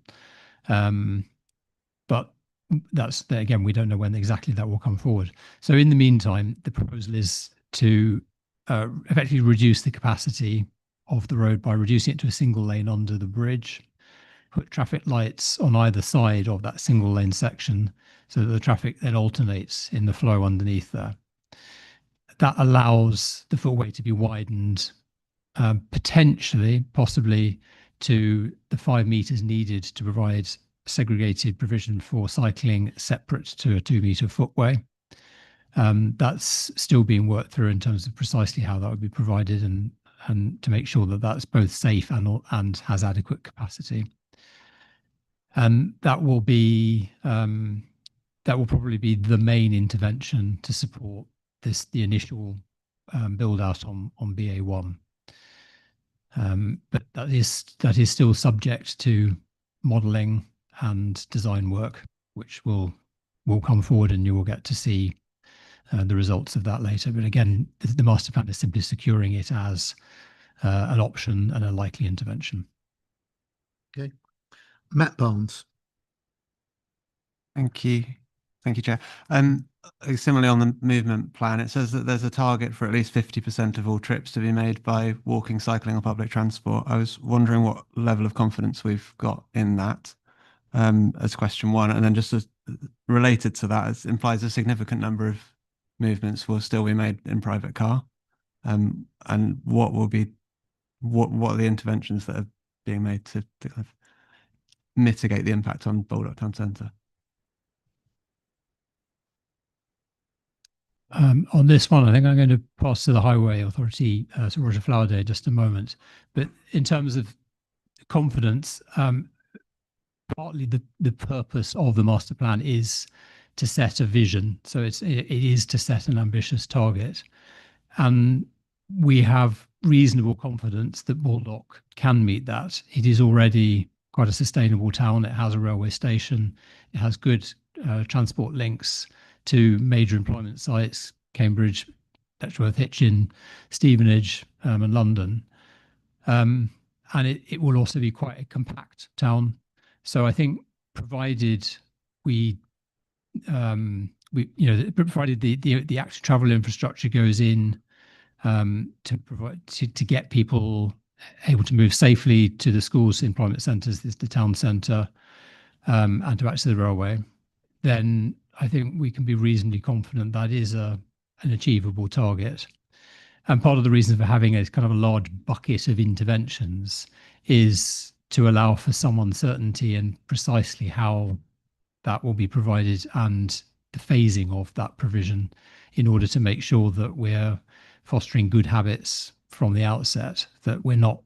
but that's again, we don't know when exactly that will come forward. So in the meantime, the proposal is to effectively reduce the capacity of the road by reducing it to a single lane under the bridge, put traffic lights on either side of that single lane section so that the traffic then alternates in the flow underneath there. That allows the footway to be widened, possibly to the 5 meters needed to provide segregated provision for cycling separate to a 2 meter footway. That's still being worked through in terms of precisely how that would be provided and to make sure that that's both safe and has adequate capacity. And that will probably be the main intervention to support the initial build out on BA1. But that is still subject to modelling and design work, which will come forward, and you will get to see the results of that later. But again, the master plan is simply securing it as an option and a likely intervention. Okay, Matt Barnes. Thank you, Chair. Similarly on the movement plan, it says that there's a target for at least 50% of all trips to be made by walking, cycling, or public transport. I was wondering what level of confidence we've got in that, as question one, and then just as related to that, it implies a significant number of movements will still be made in private car, and what are the interventions that are being made to kind of mitigate the impact on Baldock Town Centre? On this one, I think I'm going to pass to the Highway Authority, to Roger Flowerday, just a moment. But in terms of confidence, partly the purpose of the master plan is to set a vision. So it is to set an ambitious target, and we have reasonable confidence that Baldock can meet that. It is already quite a sustainable town. It has a railway station. It has good transport links to major employment sites: Cambridge, Letchworth, Hitchin, Stevenage, and London. And it will also be quite a compact town. So I think, provided provided the actual travel infrastructure goes in to provide to get people able to move safely to the schools, employment centres, the town centre, and to access the railway, then I think we can be reasonably confident that is an achievable target. And part of the reason for having a kind of a large bucket of interventions is to allow for some uncertainty and precisely how that will be provided and the phasing of that provision, in order to make sure that we're fostering good habits from the outset, that we're not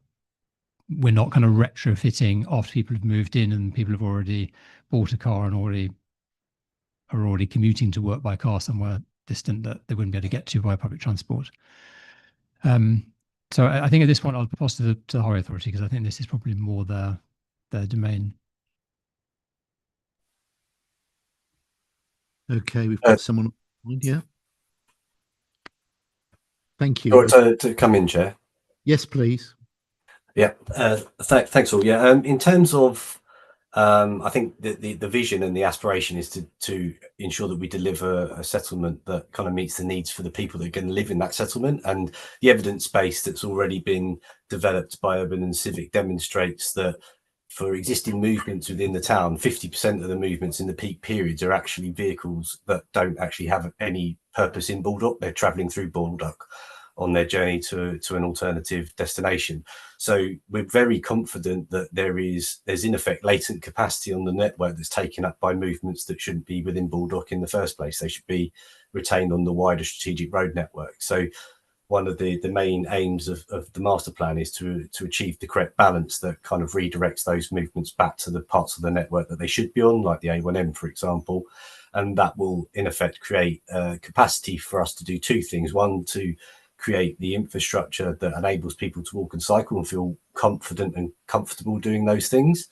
kind of retrofitting after people have moved in and people have already bought a car and are already commuting to work by car somewhere distant that they wouldn't be able to get to by public transport. So I think at this point I'll pass to the Highway Authority, because I think this is probably more their domain. Okay, we've got someone. Yeah. Thank you. Do you want to come in, Chair? Yes, please. Yeah. Thanks all. Yeah. In terms of, I think the vision and the aspiration is to ensure that we deliver a settlement that kind of meets the needs for the people that are going to live in that settlement. And the evidence base that's already been developed by Urban and Civic demonstrates that for existing movements within the town, 50% of the movements in the peak periods are actually vehicles that don't actually have any purpose in Baldock. They're travelling through Baldock on their journey to an alternative destination. So we're very confident that there's in effect latent capacity on the network that's taken up by movements that shouldn't be within Baldock in the first place. They should be retained on the wider strategic road network. So one of the main aims of the master plan is to achieve the correct balance that kind of redirects those movements back to the parts of the network that they should be on, like the A1M, for example. And that will in effect create capacity for us to do two things. One, to create the infrastructure that enables people to walk and cycle and feel confident and comfortable doing those things.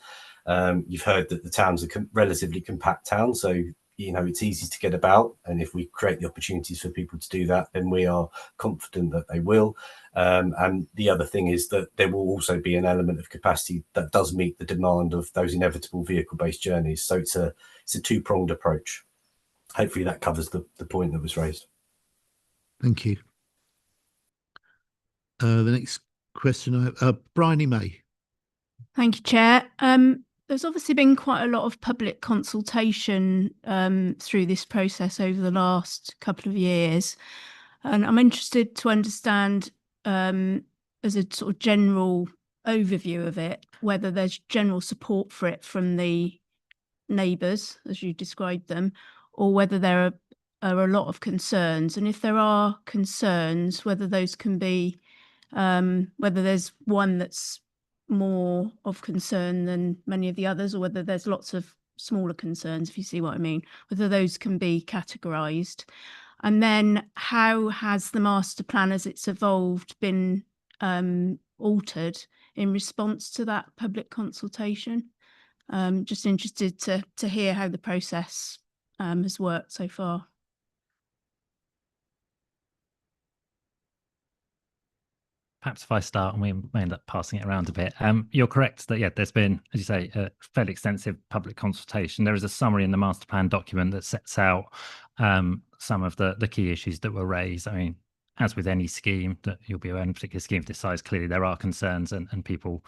You've heard that the town's a relatively compact town, so it's easy to get about, and if we create the opportunities for people to do that, then we are confident that they will. And the other thing is that there will also be an element of capacity that does meet the demand of those inevitable vehicle-based journeys. So it's a two-pronged approach. Hopefully that covers the point that was raised. Thank you. The next question, Bryony May. Thank you, Chair. There's obviously been quite a lot of public consultation through this process over the last couple of years. And I'm interested to understand, as a sort of general overview of it, whether there's general support for it from the neighbours, as you described them, or whether there are a lot of concerns. And if there are concerns, whether those can be, whether there's one that's more of concern than many of the others, or whether there's lots of smaller concerns, if you see what I mean, whether those can be categorised. And then how has the master plan as it's evolved been altered in response to that public consultation? Just interested to hear how the process has worked so far. Perhaps if I start and we may end up passing it around a bit. You're correct that, yeah, there's been, as you say, a fairly extensive public consultation. There is a summary in the master plan document that sets out some of the key issues that were raised. I mean, as with any scheme that you'll be aware, in a particular scheme of this size, clearly there are concerns and people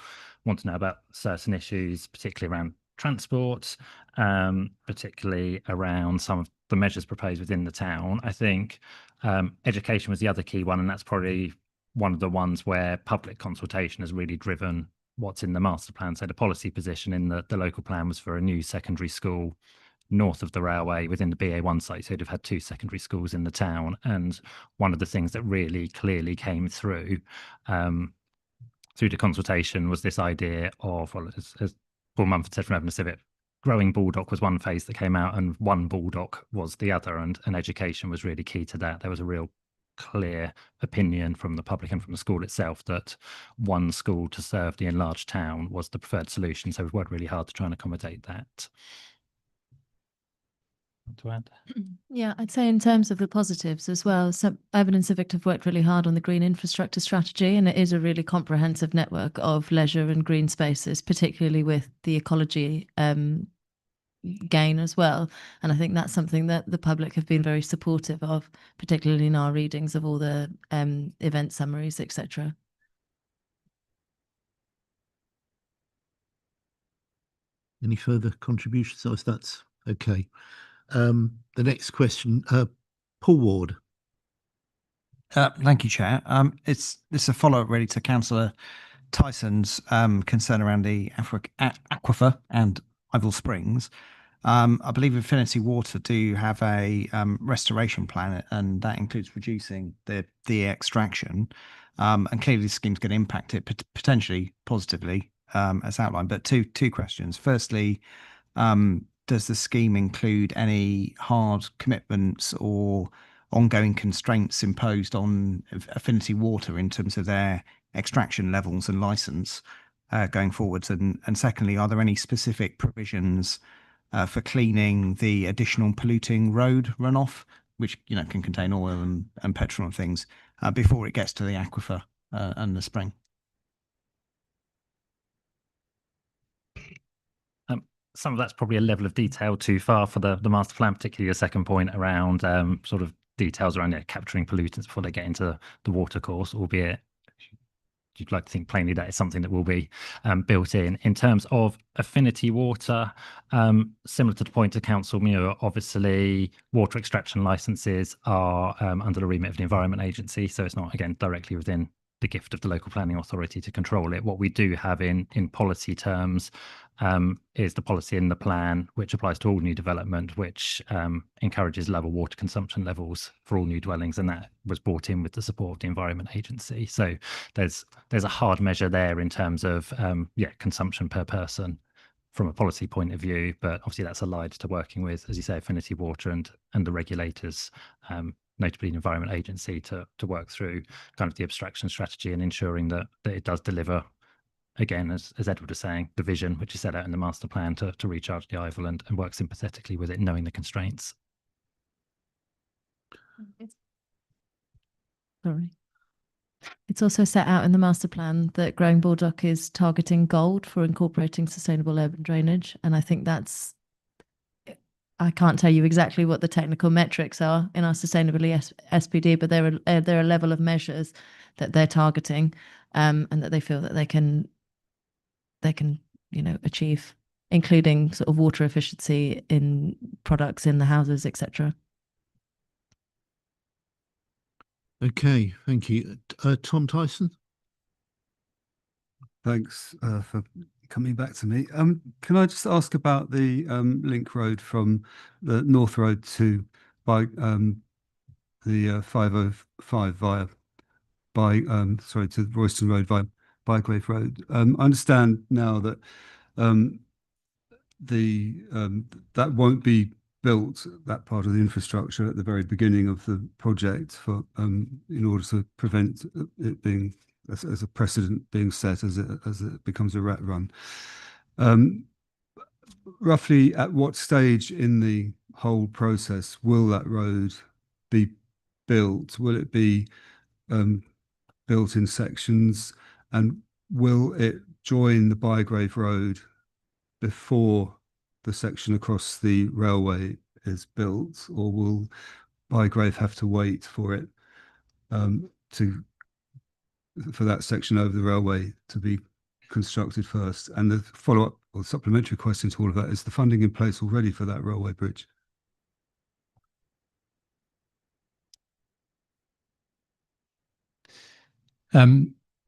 want to know about certain issues, particularly around transport, particularly around some of the measures proposed within the town. I think education was the other key one, and that's probably one of the ones where public consultation has really driven what's in the master plan. So the policy position in the local plan was for a new secondary school north of the railway within the BA1 site. So you'd have had 2 secondary schools in the town. And one of the things that really clearly came through the consultation was this idea of, well, as Paul Mumford said from Urban Civic, growing Baldock was one phase that came out and one Baldock was the other, and education was really key to that. There was a real clear opinion from the public and from the school itself that one school to serve the enlarged town was the preferred solution. So we've worked really hard to try and accommodate that. To add? Yeah, I'd say in terms of the positives as well, so Urban and Civic have worked really hard on the green infrastructure strategy, and it is a really comprehensive network of leisure and green spaces, particularly with the ecology gain as well. And I think that's something that the public have been very supportive of, particularly in our readings of all the event summaries, etc. Any further contributions? So if that's okay. The next question, Paul Ward. Thank you, Chair. This is a follow-up really to Councillor Tyson's concern around the aquifer and Ivell Springs. I believe Affinity Water do have a restoration plan, and that includes reducing the extraction. And clearly, this scheme's going to impact it potentially positively, as outlined. But two questions. Firstly, does the scheme include any hard commitments or ongoing constraints imposed on Affinity Water in terms of their extraction levels and license going forwards? And secondly, are there any specific provisions for cleaning the additional polluting road runoff, which can contain oil and petrol and things, before it gets to the aquifer and the spring? Some of that's probably a level of detail too far for the master plan, particularly your second point around sort of details around capturing pollutants before they get into the water course, albeit you'd like to think plainly that is something that will be built in. In terms of Affinity Water, similar to the point of Council Muir, obviously water extraction licenses are under the remit of the Environment Agency, so it's not, again, directly within the gift of the local planning authority to control it. What we do have in policy terms is the policy in the plan, which applies to all new development, which encourages lower water consumption levels for all new dwellings, and that was brought in with the support of the Environment Agency. So there's a hard measure there in terms of consumption per person from a policy point of view, but obviously that's allied to working with, as you say, Affinity Water and the regulators, notably the Environment Agency, to work through kind of the abstraction strategy and ensuring that it does deliver, again, as Edward was saying, the vision which is set out in the master plan to recharge the Ivell and work sympathetically with it, knowing the constraints. Sorry. It's also set out in the master plan that Growing Baldock is targeting gold for incorporating sustainable urban drainage. And I think I can't tell you exactly what the technical metrics are in our sustainability SPD, but there are a level of measures that they're targeting, and that they feel that they can achieve, including sort of water efficiency in products in the houses, etc. Okay, thank you. Tom Tyson. Thanks for coming back to me. Can I just ask about the link road from the North Road to the 505 to Royston Road via Bygrave Road? I understand now that that won't be built that part of the infrastructure at the very beginning of the project for in order to prevent it being as a precedent being set as it becomes a rat run. Roughly at what stage in the whole process will that road be built? Will it be built in sections, and will it join the Bygrave Road before the section across the railway is built, or will Bygrave have to wait for it for that section over the railway to be constructed first? And the follow-up or supplementary question to all of that, is the funding in place already for that railway bridge?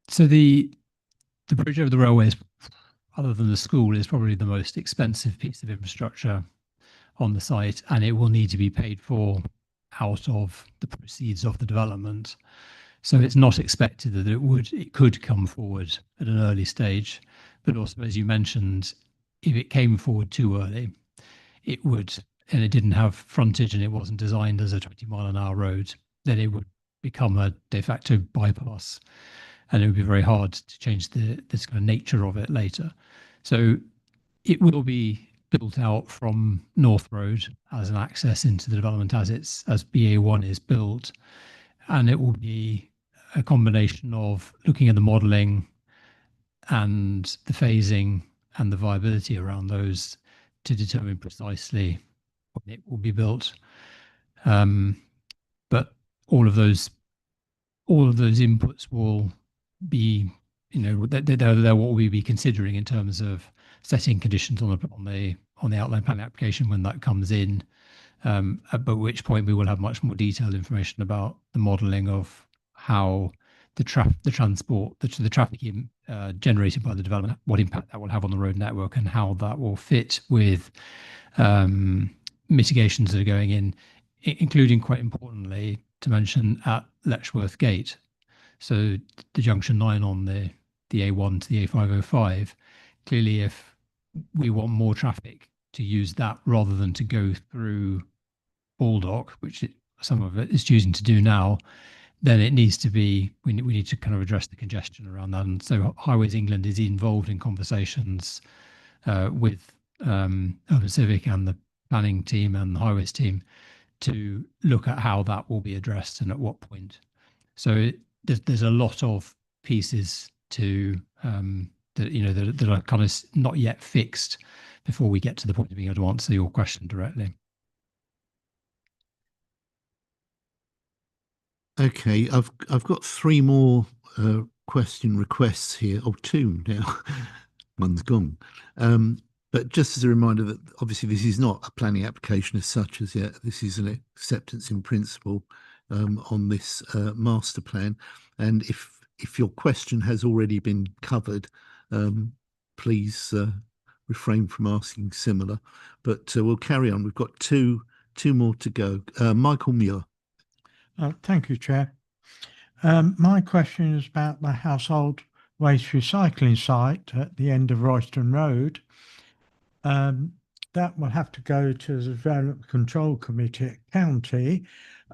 So the bridge over the railway is, other than the school, is probably the most expensive piece of infrastructure on the site, and it will need to be paid for out of the proceeds of the development. So it's not expected that it could come forward at an early stage, but also, as you mentioned, if it came forward too early, it would, and it didn't have frontage and it wasn't designed as a 20-mile-an-hour road, then it would become a de facto bypass, and it would be very hard to change this kind of nature of it later. So it will be built out from North Road as an access into the development as BA1 is built, and it will be a combination of looking at the modelling and the phasing and the viability around those to determine precisely when it will be built. But all of those inputs will be, they're what we'll be considering in terms of setting conditions on the outline planning application when that comes in. At which point we will have much more detailed information about the modelling of how the traffic generated by the development, what impact that will have on the road network, and how that will fit with mitigations that are going in, including, quite importantly, to mention, at Letchworth Gate. So the junction 9 on the A1 to the A505, clearly if we want more traffic to use that rather than to go through Baldock, which some of it is choosing to do now, then it needs to be, we need to kind of address the congestion around that. And so Highways England is involved in conversations with Urban Civic and the planning team and the highways team to look at how that will be addressed and at what point. So there's a lot of pieces to that are kind of not yet fixed before we get to the point of being able to answer your question directly. Okay, I've got three more question requests here. Oh, two now. One's gone. But just as a reminder that obviously this is not a planning application as such as yet. This is an acceptance in principle on this master plan. And if your question has already been covered, please refrain from asking similar. But we'll carry on. We've got two more to go. Michael Muir. Thank you, Chair. My question is about the household waste recycling site at the end of Royston Road. That will have to go to the Development Control Committee at County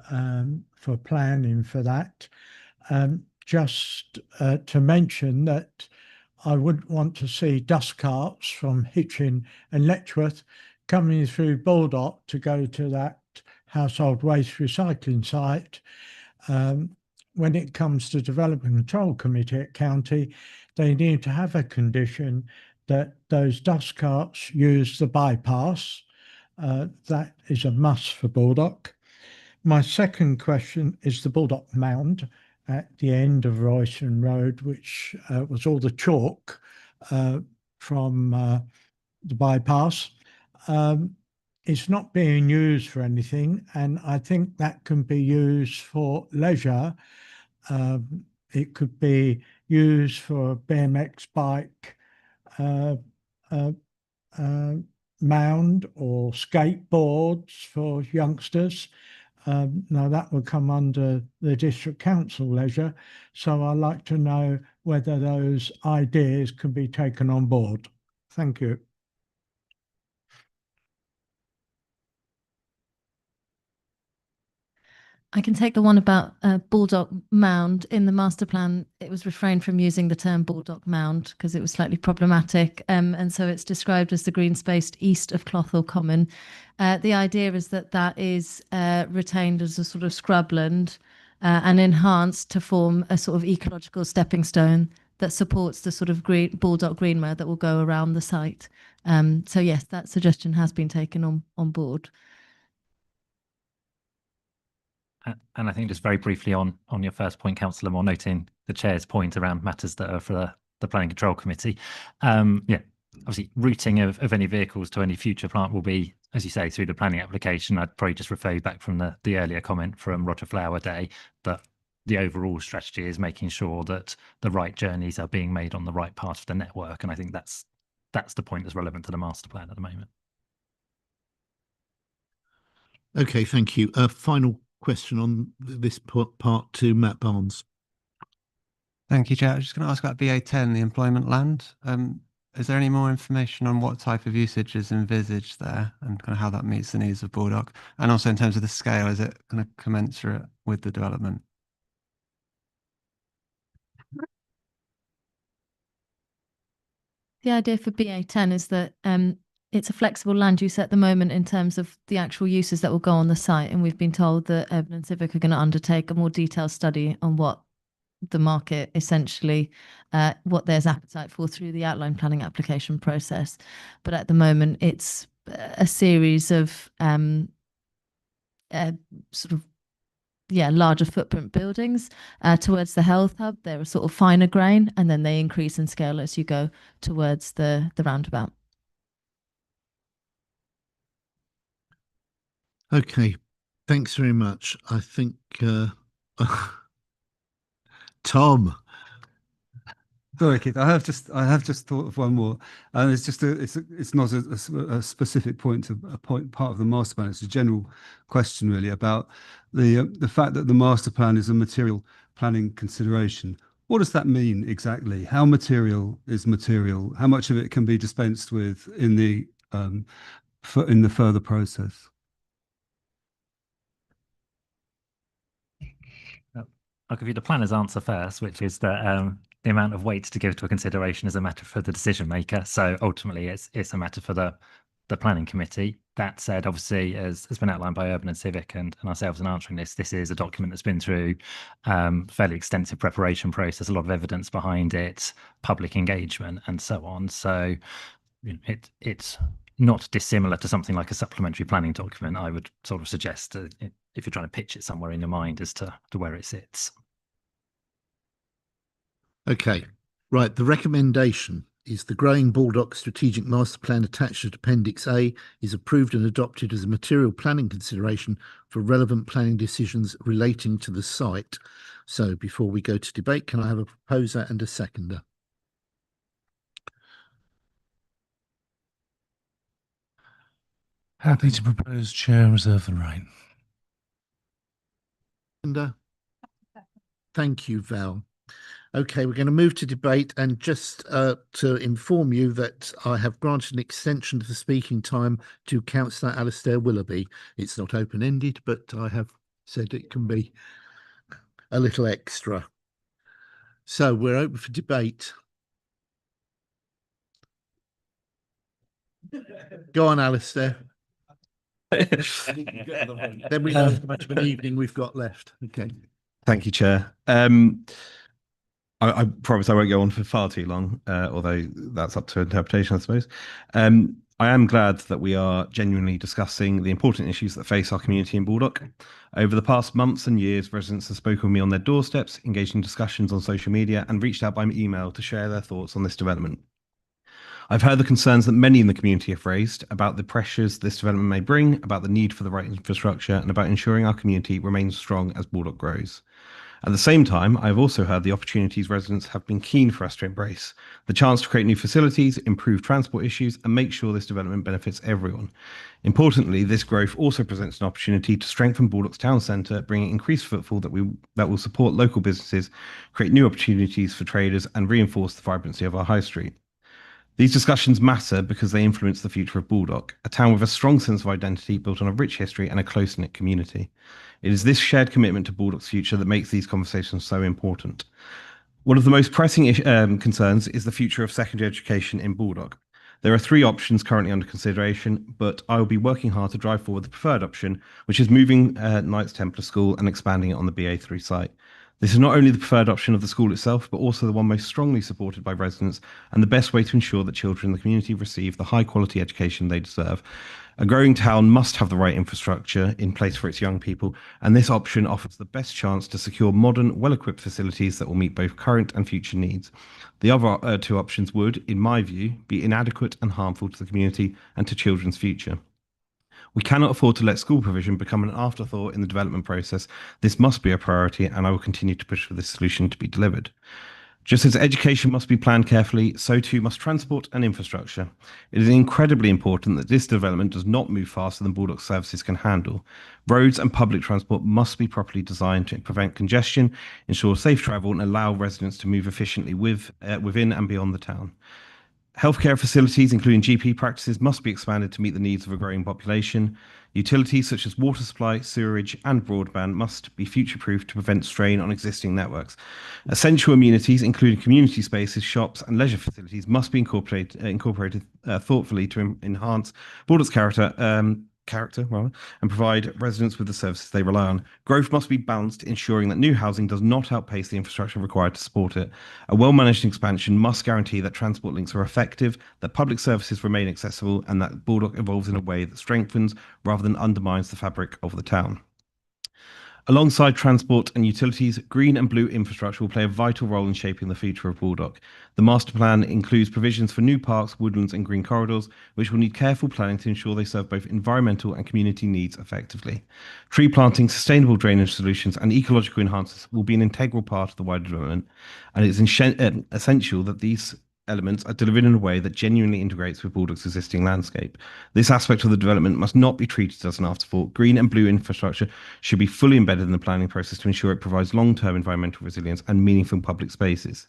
for planning for that. Just to mention that I wouldn't want to see dust carts from Hitchin and Letchworth coming through Baldock to go to that household waste recycling site. When it comes to Development Control Committee at County, they need to have a condition that those dust carts use the bypass. That is a must for Baldock. My second question is the Baldock Mound at the end of Royston Road, which was all the chalk from the bypass. It's not being used for anything, and I think that can be used for leisure. It could be used for a BMX bike mound or skateboards for youngsters. Now that would come under the District Council leisure, so I'd like to know whether those ideas can be taken on board. Thank you. I can take the one about Baldock Mound. In the master plan, it was refrained from using the term Baldock Mound because it was slightly problematic. And so it's described as the green space east of Clothall Common. The idea is that that is retained as a sort of scrubland and enhanced to form a sort of ecological stepping stone that supports the sort of Baldock Greenway that will go around the site. So yes, that suggestion has been taken on board. And I think just very briefly on your first point, Councillor Moore, noting the chair's point around matters that are for the Planning Control Committee. Yeah, obviously routing of any vehicles to any future plant will be, as you say, through the planning application. I'd probably just refer you back from the earlier comment from Roger Flowerday that the overall strategy is making sure that the right journeys are being made on the right part of the network. And I think that's the point that's relevant to the master plan at the moment. Okay, thank you. Final question on this part to Matt Barnes. Thank you, Chair. I was just going to ask about BA10, the employment land. Is there any more information on what type of usage is envisaged there and kind of how that meets the needs of Baldock? And also in terms of the scale, is it kind of commensurate with the development? The idea for BA10 is that it's a flexible land use at the moment in terms of the actual uses that will go on the site. And we've been told that Urban and Civic are going to undertake a more detailed study on what the market essentially, what there's appetite for through the outline planning application process. But at the moment, it's a series of larger footprint buildings towards the health hub. They're a sort of finer grain, and then they increase in scale as you go towards the roundabout. Okay, thanks very much. I think Tom. Sorry, Keith. I have just thought of one more, and it's just it's not a specific point to a part of the master plan. It's a general question really about the fact that the master plan is a material planning consideration. What does that mean exactly? How material is material? How much of it can be dispensed with in the further process? I'll give you the planner's answer first, which is that the amount of weight to give to a consideration is a matter for the decision maker. So ultimately, it's a matter for the planning committee. That said, obviously, as has been outlined by Urban and Civic and ourselves in answering this is a document that's been through fairly extensive preparation process, a lot of evidence behind it, public engagement, and so on. So it's not dissimilar to something like a supplementary planning document. I would sort of suggest if you're trying to pitch it somewhere in your mind as to where it sits. Okay, right. The recommendation is the Growing Baldock Strategic Master Plan attached to Appendix A is approved and adopted as a material planning consideration for relevant planning decisions relating to the site. So before we go to debate, can I have a proposer and a seconder? Happy to propose, Chair, reserve the right. Seconder? Thank you, Val. Okay, we're going to move to debate, and just to inform you that I have granted an extension to the speaking time to Councillor Alistair Willoughby. It's not open-ended, but I have said it can be a little extra. So we're open for debate. Go on, Alistair. Then we know how much of an evening we've got left. Okay. Thank you, Chair. I promise I won't go on for far too long, although that's up to interpretation, I suppose. I am glad that we are genuinely discussing the important issues that face our community in Baldock. Over the past months and years, residents have spoken with me on their doorsteps, engaged in discussions on social media, and reached out by email to share their thoughts on this development. I've heard the concerns that many in the community have raised about the pressures this development may bring, about the need for the right infrastructure, and about ensuring our community remains strong as Baldock grows. At the same time, I've also heard the opportunities residents have been keen for us to embrace, the chance to create new facilities, improve transport issues, and make sure this development benefits everyone. Importantly, this growth also presents an opportunity to strengthen Baldock's town centre, bringing increased footfall that will support local businesses, create new opportunities for traders, and reinforce the vibrancy of our high street. These discussions matter because they influence the future of Baldock, a town with a strong sense of identity built on a rich history and a close-knit community. It is this shared commitment to Baldock's future that makes these conversations so important. One of the most pressing concerns is the future of secondary education in Baldock. There are 3 options currently under consideration, but I will be working hard to drive forward the preferred option, which is moving Knights Templar School and expanding it on the BA3 site. This is not only the preferred option of the school itself, but also the one most strongly supported by residents and the best way to ensure that children in the community receive the high quality education they deserve. A growing town must have the right infrastructure in place for its young people, and this option offers the best chance to secure modern, well-equipped facilities that will meet both current and future needs. The other 2 options would, in my view, be inadequate and harmful to the community and to children's future. We cannot afford to let school provision become an afterthought in the development process. This must be a priority, and I will continue to push for this solution to be delivered. Just as education must be planned carefully, so too must transport and infrastructure. It is incredibly important that this development does not move faster than Baldock services can handle. Roads and public transport must be properly designed to prevent congestion, ensure safe travel, and allow residents to move efficiently within and beyond the town. Healthcare facilities, including GP practices, must be expanded to meet the needs of a growing population. Utilities such as water supply, sewerage, and broadband must be future-proofed to prevent strain on existing networks. Essential amenities, including community spaces, shops, and leisure facilities, must be incorporated thoughtfully to enhance Baldock's character and provide residents with the services they rely on. Growth must be balanced, ensuring that new housing does not outpace the infrastructure required to support it. A well-managed expansion must guarantee that transport links are effective, that public services remain accessible, and that Baldock evolves in a way that strengthens rather than undermines the fabric of the town. Alongside transport and utilities, green and blue infrastructure will play a vital role in shaping the future of Baldock. The master plan includes provisions for new parks, woodlands, and green corridors, which will need careful planning to ensure they serve both environmental and community needs effectively. Tree planting, sustainable drainage solutions, and ecological enhancements will be an integral part of the wider development, and it's essential that these elements are delivered in a way that genuinely integrates with Baldock's existing landscape. This aspect of the development must not be treated as an afterthought. Green and blue infrastructure should be fully embedded in the planning process to ensure it provides long-term environmental resilience and meaningful public spaces.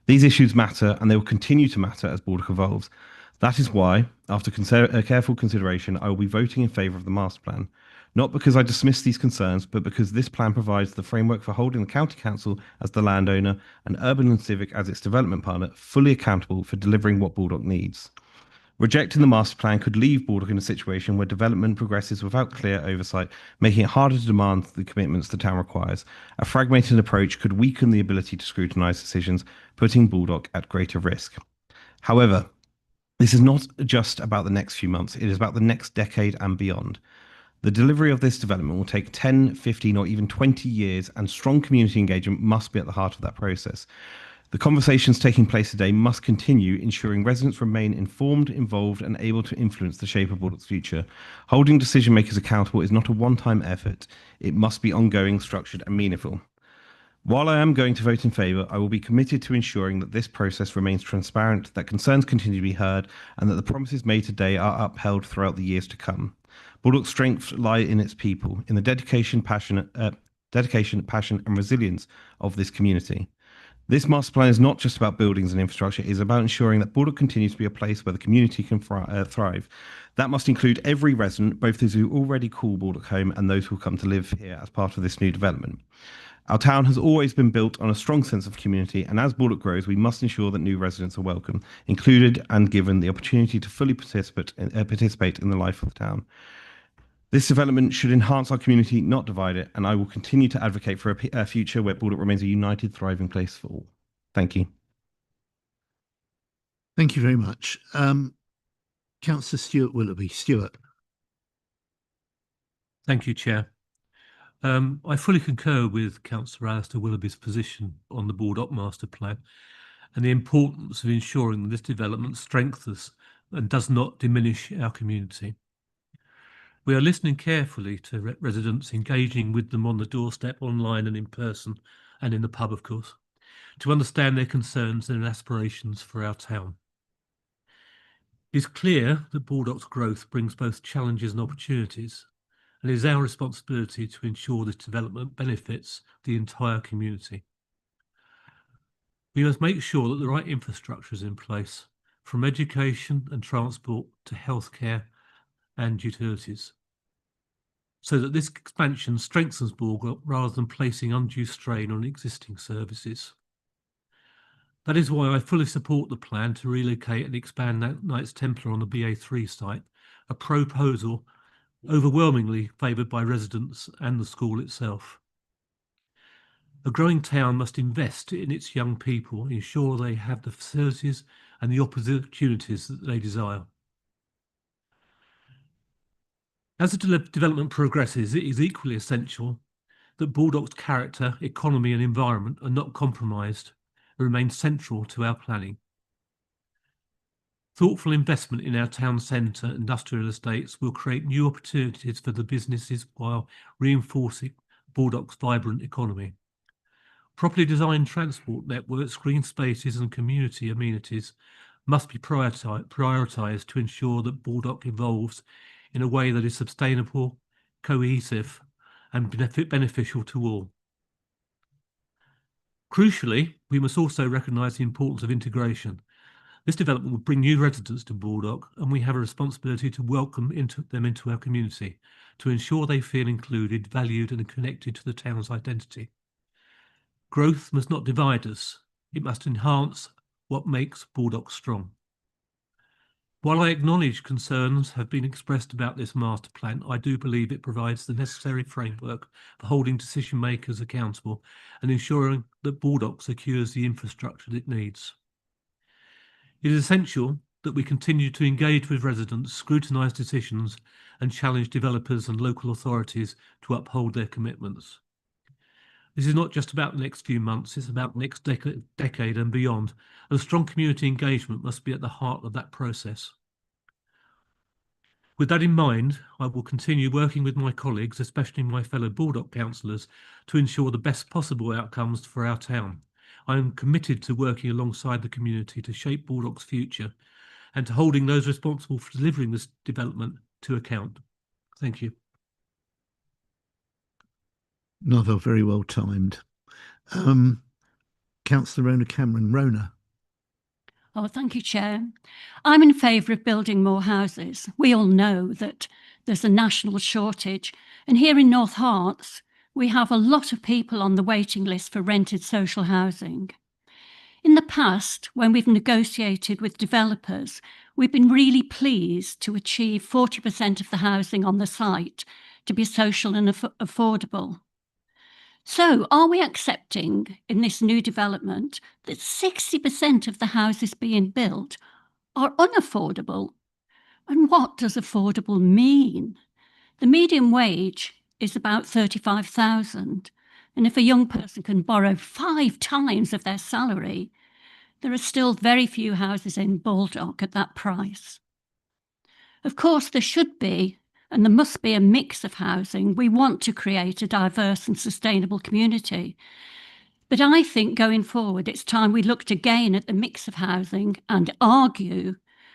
These issues matter, and they will continue to matter as Baldock evolves. That is why, after careful consideration, I will be voting in favour of the master plan. Not because I dismiss these concerns, but because this plan provides the framework for holding the County Council as the landowner and Urban and Civic as its development partner fully accountable for delivering what Baldock needs. Rejecting the master plan could leave Baldock in a situation where development progresses without clear oversight, making it harder to demand the commitments the town requires. A fragmented approach could weaken the ability to scrutinise decisions, putting Baldock at greater risk. However, this is not just about the next few months, it is about the next decade and beyond. The delivery of this development will take 10, 15, or even 20 years, and strong community engagement must be at the heart of that process. The conversations taking place today must continue, ensuring residents remain informed, involved, and able to influence the shape of Baldock's future. Holding decision makers accountable is not a one-time effort. It must be ongoing, structured, and meaningful. While I am going to vote in favour, I will be committed to ensuring that this process remains transparent, that concerns continue to be heard, and that the promises made today are upheld throughout the years to come. Baldock's strengths lie in its people, in the dedication, passion, and resilience of this community. This master plan is not just about buildings and infrastructure, it is about ensuring that Baldock continues to be a place where the community can thrive. That must include every resident, both those who already call Baldock home and those who will come to live here as part of this new development. Our town has always been built on a strong sense of community, and as Baldock grows, we must ensure that new residents are welcome, included, and given the opportunity to fully participate in the life of the town. This development should enhance our community, not divide it, and I will continue to advocate for a future where Baldock remains a united, thriving place for all. Thank you. Thank you very much. Councillor Stuart Willoughby. Stuart. Thank you, Chair. I fully concur with Councillor Alistair Willoughby's position on the Baldock Master Plan and the importance of ensuring that this development strengthens and does not diminish our community. We are listening carefully to residents, engaging with them on the doorstep, online and in person, and in the pub, of course, to understand their concerns and aspirations for our town. It is clear that Baldock's growth brings both challenges and opportunities, and it is our responsibility to ensure this development benefits the entire community. We must make sure that the right infrastructure is in place, from education and transport to healthcare and utilities, so that this expansion strengthens Baldock rather than placing undue strain on existing services. That is why I fully support the plan to relocate and expand Knights Templar on the BA3 site, a proposal overwhelmingly favoured by residents and the school itself. A growing town must invest in its young people, ensure they have the facilities and the opportunities that they desire. As the development progresses, it is equally essential that Baldock's character, economy and environment are not compromised and remain central to our planning. Thoughtful investment in our town centre industrial estates will create new opportunities for the businesses while reinforcing Baldock's vibrant economy. Properly designed transport networks, green spaces and community amenities must be prioritised to ensure that Baldock evolves in a way that is sustainable, cohesive and beneficial to all. Crucially, we must also recognise the importance of integration. This development will bring new residents to Baldock, and we have a responsibility to welcome them into our community, to ensure they feel included, valued and connected to the town's identity. Growth must not divide us. It must enhance what makes Baldock strong. While I acknowledge concerns have been expressed about this master plan, I do believe it provides the necessary framework for holding decision makers accountable and ensuring that Baldock secures the infrastructure it needs. It is essential that we continue to engage with residents, scrutinise decisions and challenge developers and local authorities to uphold their commitments. This is not just about the next few months, it's about the next decade and beyond, and strong community engagement must be at the heart of that process. With that in mind, I will continue working with my colleagues, especially my fellow Baldock councillors, to ensure the best possible outcomes for our town. I am committed to working alongside the community to shape Baldock's future and to holding those responsible for delivering this development to account. Thank you. Another very well timed. Councillor Rona Cameron. Rona. Oh, thank you, Chair. I'm in favour of building more houses. We all know that there's a national shortage, and here in North Herts, we have a lot of people on the waiting list for rented social housing. In the past, when we've negotiated with developers, we've been really pleased to achieve 40% of the housing on the site to be social and affordable. So are we accepting in this new development that 60% of the houses being built are unaffordable? And what does affordable mean? The median wage is about 35,000. And if a young person can borrow 5 times of their salary, there are still very few houses in Baldock at that price. Of course, there should be and there must be a mix of housing. We want to create a diverse and sustainable community. But I think going forward, it's time we looked again at the mix of housing and argue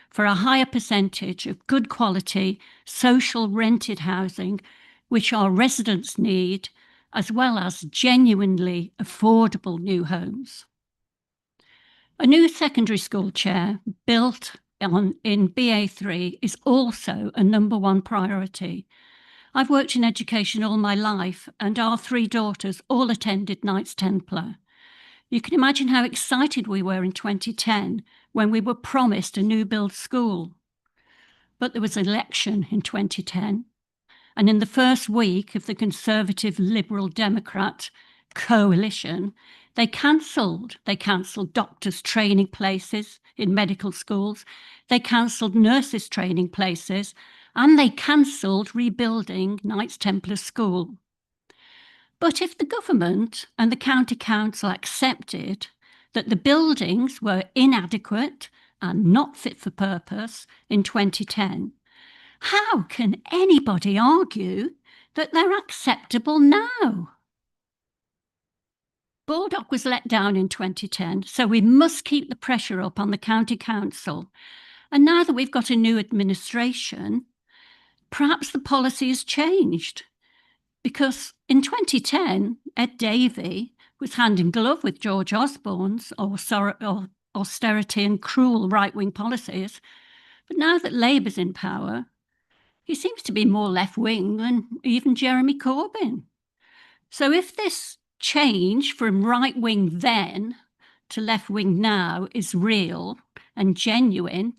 for a higher percentage of good quality social rented housing, which our residents need, as well as genuinely affordable new homes. A new secondary school, Chair, built in BA3 is also a #1 priority. I've worked in education all my life, and our 3 daughters all attended Knights Templar. You can imagine how excited we were in 2010 when we were promised a new build school. But there was an election in 2010, and in the first week of the Conservative Liberal Democrat coalition, they cancelled doctors' training places in medical schools, they cancelled nurses' training places, and they cancelled rebuilding Knights Templar School. But if the government and the county council accepted that the buildings were inadequate and not fit for purpose in 2010, how can anybody argue that they're acceptable now? Baldock was let down in 2010, so we must keep the pressure up on the county council. And now that we've got a new administration, perhaps the policy has changed. Because in 2010, Ed Davey was hand in glove with George Osborne's, austerity and cruel right-wing policies. But now that Labour's in power, he seems to be more left-wing than even Jeremy Corbyn. So if this change from right-wing then to left-wing now is real and genuine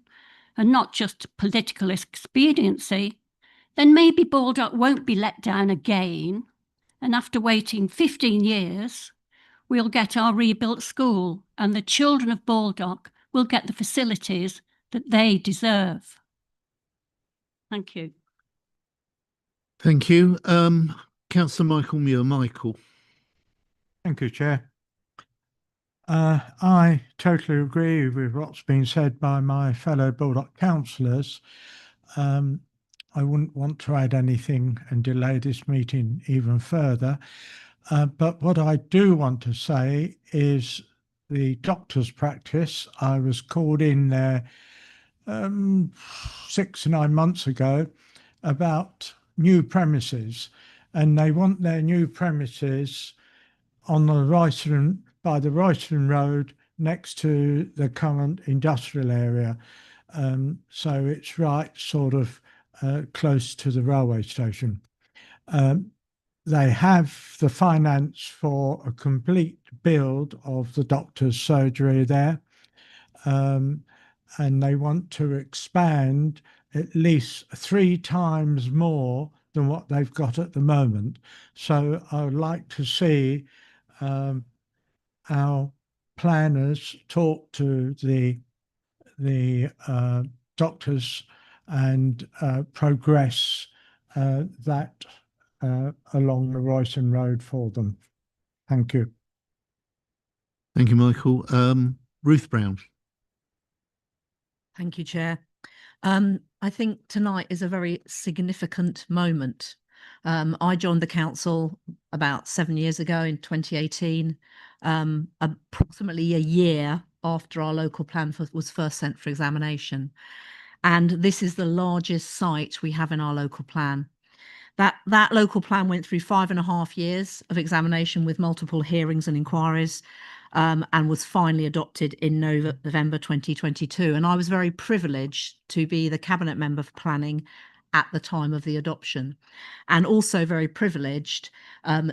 and not just political expediency, then maybe Baldock won't be let down again, and after waiting 15 years, we'll get our rebuilt school and the children of Baldock will get the facilities that they deserve. Thank you. Thank you. Councillor Michael Muir. Michael. Thank you, Chair. I totally agree with what's been said by my fellow Baldock councillors. I wouldn't want to add anything and delay this meeting even further. But what I do want to say is the doctor's practice. I was called in there 6 to 9 months ago about new premises, and they want their new premises on the by the Royston Road next to the current industrial area. So it's right sort of close to the railway station. They have the finance for a complete build of the doctor's surgery there. And they want to expand at least 3 times more than what they've got at the moment. So I would like to see our planners talk to the doctors and progress that along the Royston Road for them. Thank you. Thank you, Michael. Ruth Brown. Thank you, Chair. I think tonight is a very significant moment. I joined the council about 7 years ago in 2018, approximately a year after our local plan was first sent for examination. And this is the largest site we have in our local plan. That local plan went through 5.5 years of examination with multiple hearings and inquiries, and was finally adopted in November 2022. And I was very privileged to be the cabinet member for planning at the time of the adoption, and also very privileged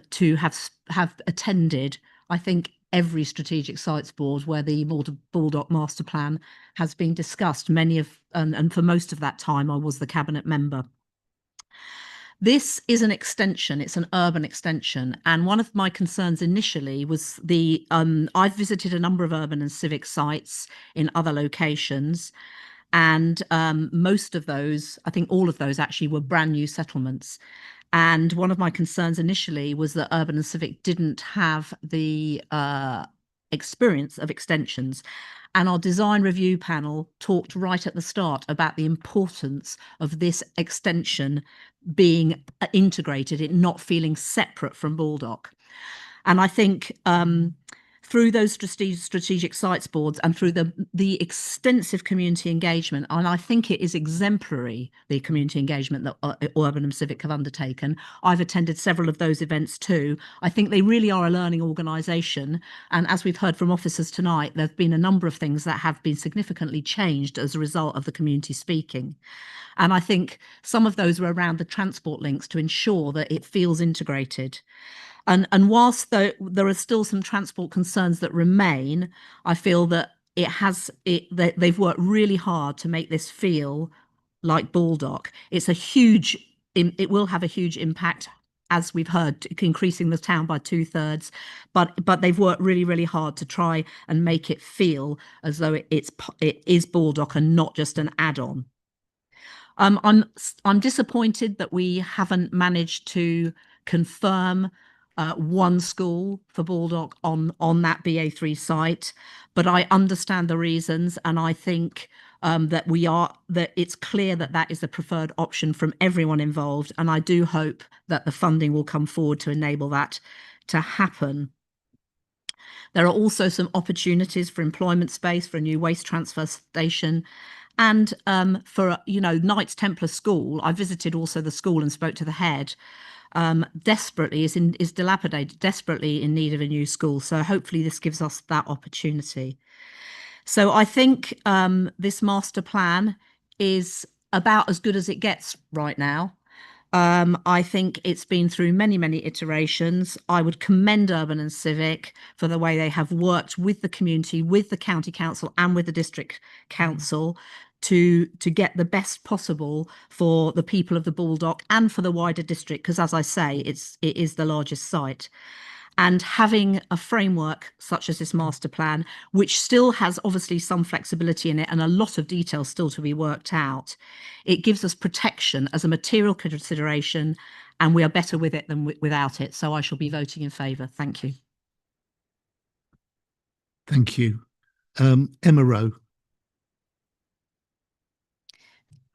to have attended, I think, every strategic sites board where the Baldock master plan has been discussed. And for most of that time, I was the cabinet member. This is an extension, it's an urban extension. And one of my concerns initially was I've visited a number of urban and civic sites in other locations. And most of those, I think all of those actually were brand new settlements. And one of my concerns initially was that urban and civic didn't have the experience of extensions. And our design review panel talked right at the start about the importance of this extension being integrated, it not feeling separate from Baldock. And I think through those strategic sites boards and through the extensive community engagement, and I think it is exemplary, the community engagement that Urban and Civic have undertaken. I've attended several of those events too. I think they really are a learning organisation. And as we've heard from officers tonight, there have been a number of things that have been significantly changed as a result of the community speaking. And I think some of those were around the transport links to ensure that it feels integrated. And whilst there are still some transport concerns that remain, I feel that they've worked really hard to make this feel like Baldock. It will have a huge impact, as we've heard, increasing the town by 2/3. But they've worked really, really hard to try and make it feel as though it is Baldock and not just an add-on. I'm disappointed that we haven't managed to confirm one school for Baldock on that BA3 site, but I understand the reasons, and I think that it's clear that that is the preferred option from everyone involved, and I do hope that the funding will come forward to enable that to happen. There are also some opportunities for employment space for a new waste transfer station. And for Knights Templar School, I visited also the school and spoke to the head. Desperately is dilapidated, desperately in need of a new school. So hopefully this gives us that opportunity. So I think this master plan is about as good as it gets right now. I think it's been through many, many iterations. I would commend Urban and Civic for the way they have worked with the community, with the county council and with the district council to get the best possible for the people of the Baldock and for the wider district, because as I say, it is the largest site. And having a framework such as this master plan, which still has obviously some flexibility in it and a lot of details still to be worked out, it gives us protection as a material consideration, and we are better with it than without it. So I shall be voting in favour. Thank you. Thank you. Emma Rowe.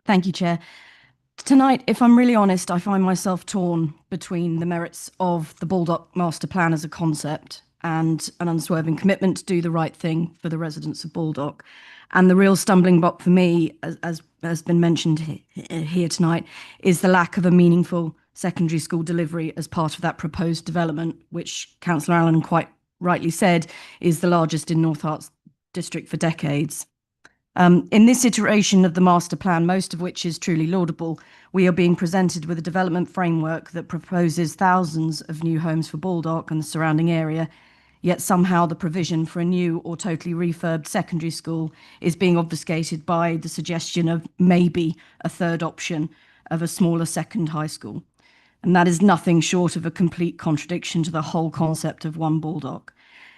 Thank you, Chair. Tonight, if I'm really honest, I find myself torn between the merits of the Baldock Master Plan as a concept and an unswerving commitment to do the right thing for the residents of Baldock. And the real stumbling block for me, as has been mentioned here tonight, is the lack of a meaningful secondary school delivery as part of that proposed development, which Councillor Allen quite rightly said is the largest in North Herts district for decades. In this iteration of the master plan, most of which is truly laudable, we are being presented with a development framework that proposes thousands of new homes for Baldock and the surrounding area, yet somehow the provision for a new or totally refurbed secondary school is being obfuscated by the suggestion of maybe a third option of a smaller second high school. And that is nothing short of a complete contradiction to the whole concept of One Baldock.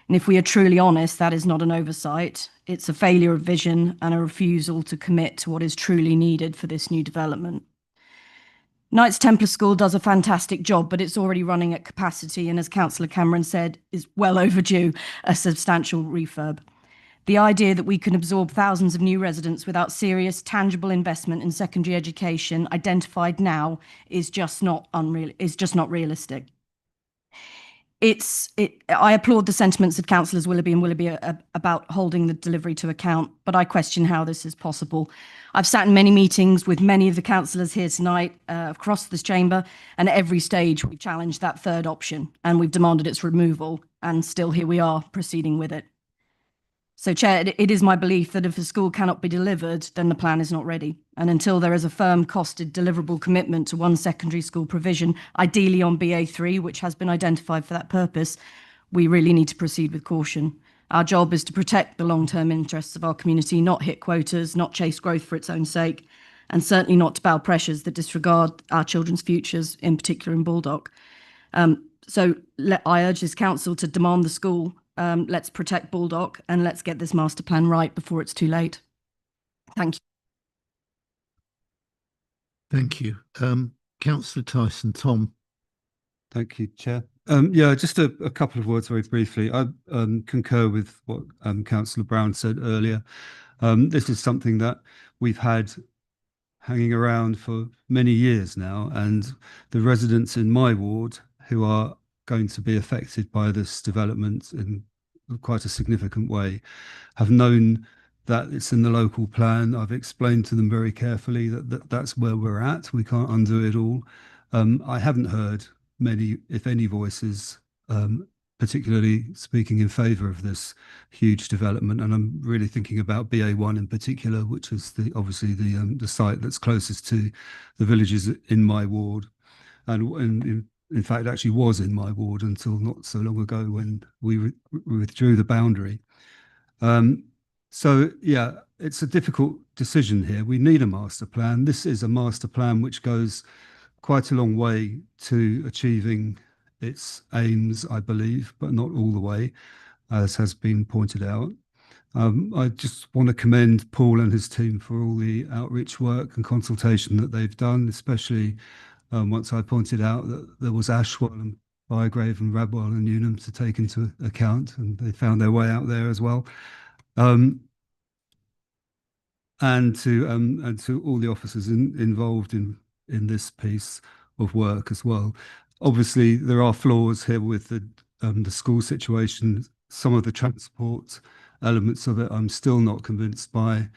And if we are truly honest, that is not an oversight. It's a failure of vision and a refusal to commit to what is truly needed for this new development. Knights Templar School does a fantastic job, but it's already running at capacity and, as Councillor Cameron said, is well overdue a substantial refurb. The idea that we can absorb thousands of new residents without serious, tangible investment in secondary education identified now is just not realistic. I applaud the sentiments of Councillors Willoughby and Willoughby about holding the delivery to account, but I question how this is possible. I've sat in many meetings with many of the councillors here tonight across this chamber, and at every stage we challenged that third option and we've demanded its removal, and still here we are proceeding with it. So, Chair, it is my belief that if a school cannot be delivered, then the plan is not ready. And until there is a firm costed deliverable commitment to one secondary school provision, ideally on BA3, which has been identified for that purpose, we really need to proceed with caution. Our job is to protect the long-term interests of our community, not hit quotas, not chase growth for its own sake, and certainly not to bow pressures that disregard our children's futures, in particular in Baldock. So I urge this council to demand the school. Let's protect Baldock and let's get this master plan right before it's too late. Thank you. Thank you. Councillor Tyson, Tom. Thank you, Chair. Yeah, just a couple of words very briefly. I concur with what Councillor Brown said earlier. This is something that we've had hanging around for many years now, and the residents in my ward who are going to be affected by this development in quite a significant way have known that it's in the local plan. I've explained to them very carefully that that's where we're at. We can't undo it all. I haven't heard many, if any, voices particularly speaking in favour of this huge development, and I'm really thinking about BA1 in particular, which is obviously the site that's closest to the villages in my ward, and in fact actually was in my ward until not so long ago when we withdrew the boundary. So yeah, it's a difficult decision here. We need a master plan. This is a master plan which goes quite a long way to achieving its aims, I believe, but not all the way, as has been pointed out. I just want to commend Paul and his team for all the outreach work and consultation that they've done, especially once I pointed out that there was Ashwell and Bygrave and Radwell and Newnham to take into account, and they found their way out there as well. And to all the officers involved in this piece of work as well. Obviously, there are flaws here with the school situation. Some of the transport elements of it, I'm still not convinced by,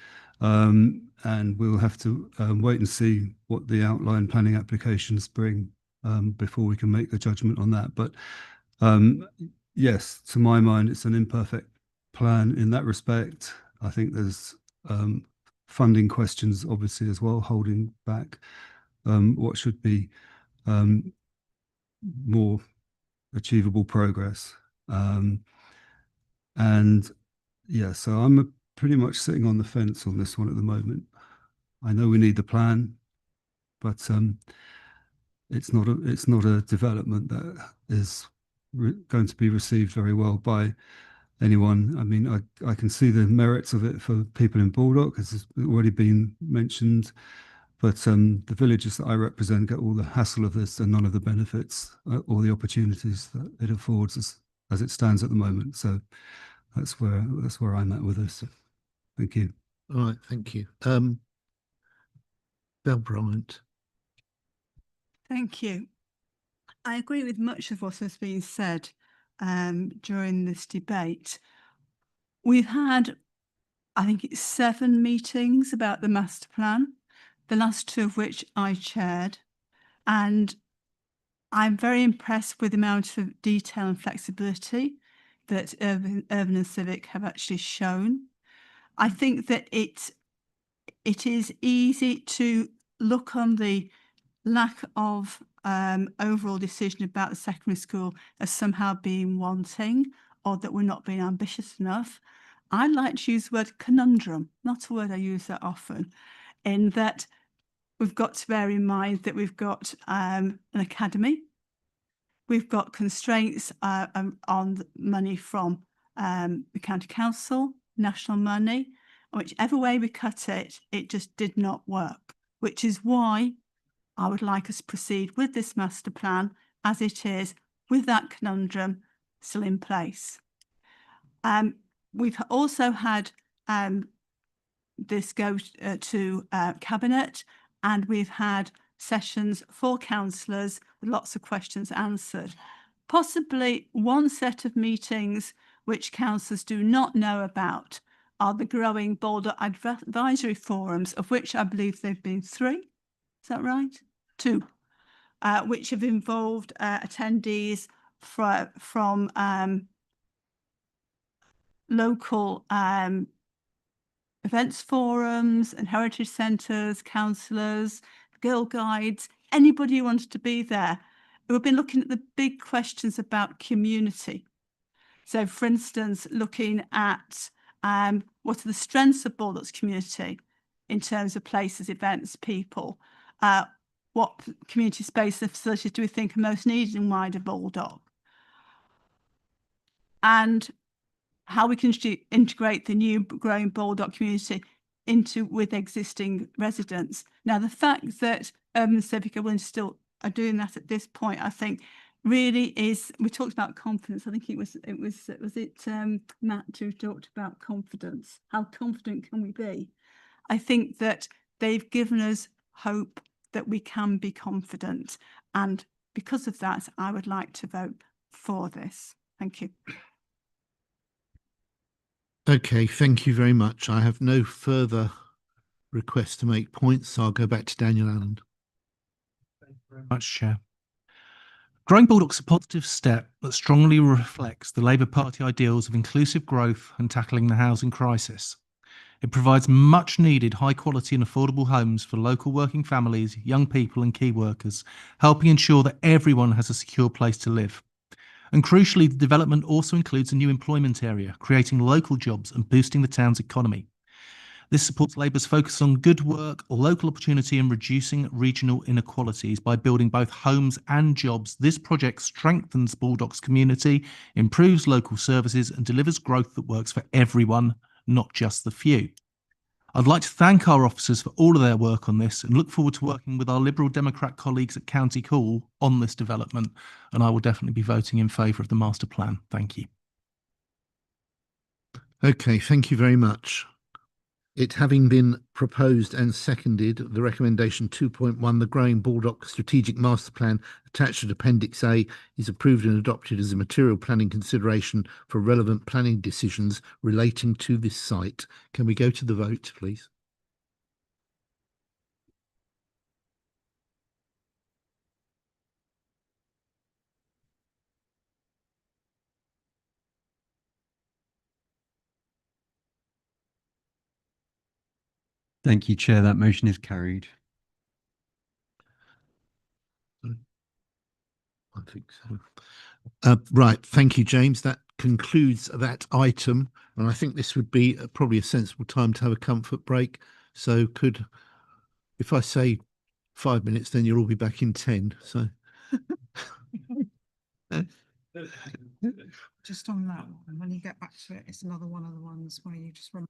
and we'll have to wait and see what the outline planning applications bring before we can make the judgment on that. But yes, to my mind, it's an imperfect plan in that respect. I think there's funding questions, obviously, as well, holding back what should be more achievable progress. And yeah, so I'm pretty much sitting on the fence on this one at the moment. I know we need the plan, but it's not a development that is going to be received very well by anyone. I mean, I can see the merits of it for people in Baldock, as has already been mentioned, but the villages that I represent get all the hassle of this and none of the benefits or the opportunities that it affords as it stands at the moment. So that's where I'm at with this. Thank you. All right, thank you. Bell Bryant. Thank you. I agree with much of what has been said during this debate. We've had, I think it's 7 meetings about the master plan, the last 2 of which I chaired. And I'm very impressed with the amount of detail and flexibility that Urban and Civic have actually shown. I think that it is easy to look on the lack of overall decision about the secondary school as somehow being wanting or that we're not being ambitious enough. I like to use the word conundrum, not a word I use that often, in that we've got to bear in mind that we've got an academy, we've got constraints on money from the county council, national money, and whichever way we cut it, it just did not work, which is why I would like us to proceed with this master plan as it is, with that conundrum still in place. We've also had this go to Cabinet, and we've had sessions for councillors with lots of questions answered. Possibly one set of meetings which councillors do not know about are the growing Baldock advisory forums, of which I believe there have been 3. Is that right? 2, which have involved attendees from local events forums and heritage centres, councillors, Girl Guides, anybody who wanted to be there. We've been looking at the big questions about community. So, for instance, looking at what are the strengths of Baldock's community in terms of places, events, people. What community space and facilities do we think are most needed in wider Baldock? And how we can integrate the new growing Baldock community with existing residents. Now, the fact that Urban and Civic are willing to still are doing that at this point, I think really is, we talked about confidence. I think was it Matt who talked about confidence. How confident can we be? I think that they've given us hope that we can be confident. And because of that, I would like to vote for this. Thank you. Okay, thank you very much. I have no further requests to make points, so I'll go back to Daniel Allen. Thank you very much, Chair. Growing Baldock's a positive step that strongly reflects the Labour Party ideals of inclusive growth and tackling the housing crisis. It provides much needed high quality and affordable homes for local working families, young people and key workers, helping ensure that everyone has a secure place to live. And crucially, the development also includes a new employment area, creating local jobs and boosting the town's economy. This supports Labour's focus on good work, local opportunity and reducing regional inequalities by building both homes and jobs. This project strengthens Baldock's community, improves local services and delivers growth that works for everyone, not just the few. I'd like to thank our officers for all of their work on this and look forward to working with our Liberal Democrat colleagues at County Hall on this development, and I will definitely be voting in favour of the master plan. Thank you. Okay, thank you very much. It having been proposed and seconded, the recommendation 2.1, the Growing Baldock Strategic Master Plan attached to Appendix A is approved and adopted as a material planning consideration for relevant planning decisions relating to this site. Can we go to the vote, please? Thank you, Chair. That motion is carried. I think so. Right, thank you, James. That concludes that item, and I think this would be probably a sensible time to have a comfort break. So if I say 5 minutes, then you'll all be back in 10. So Just on that one, when you get back to it, it's another one of the ones where you just run.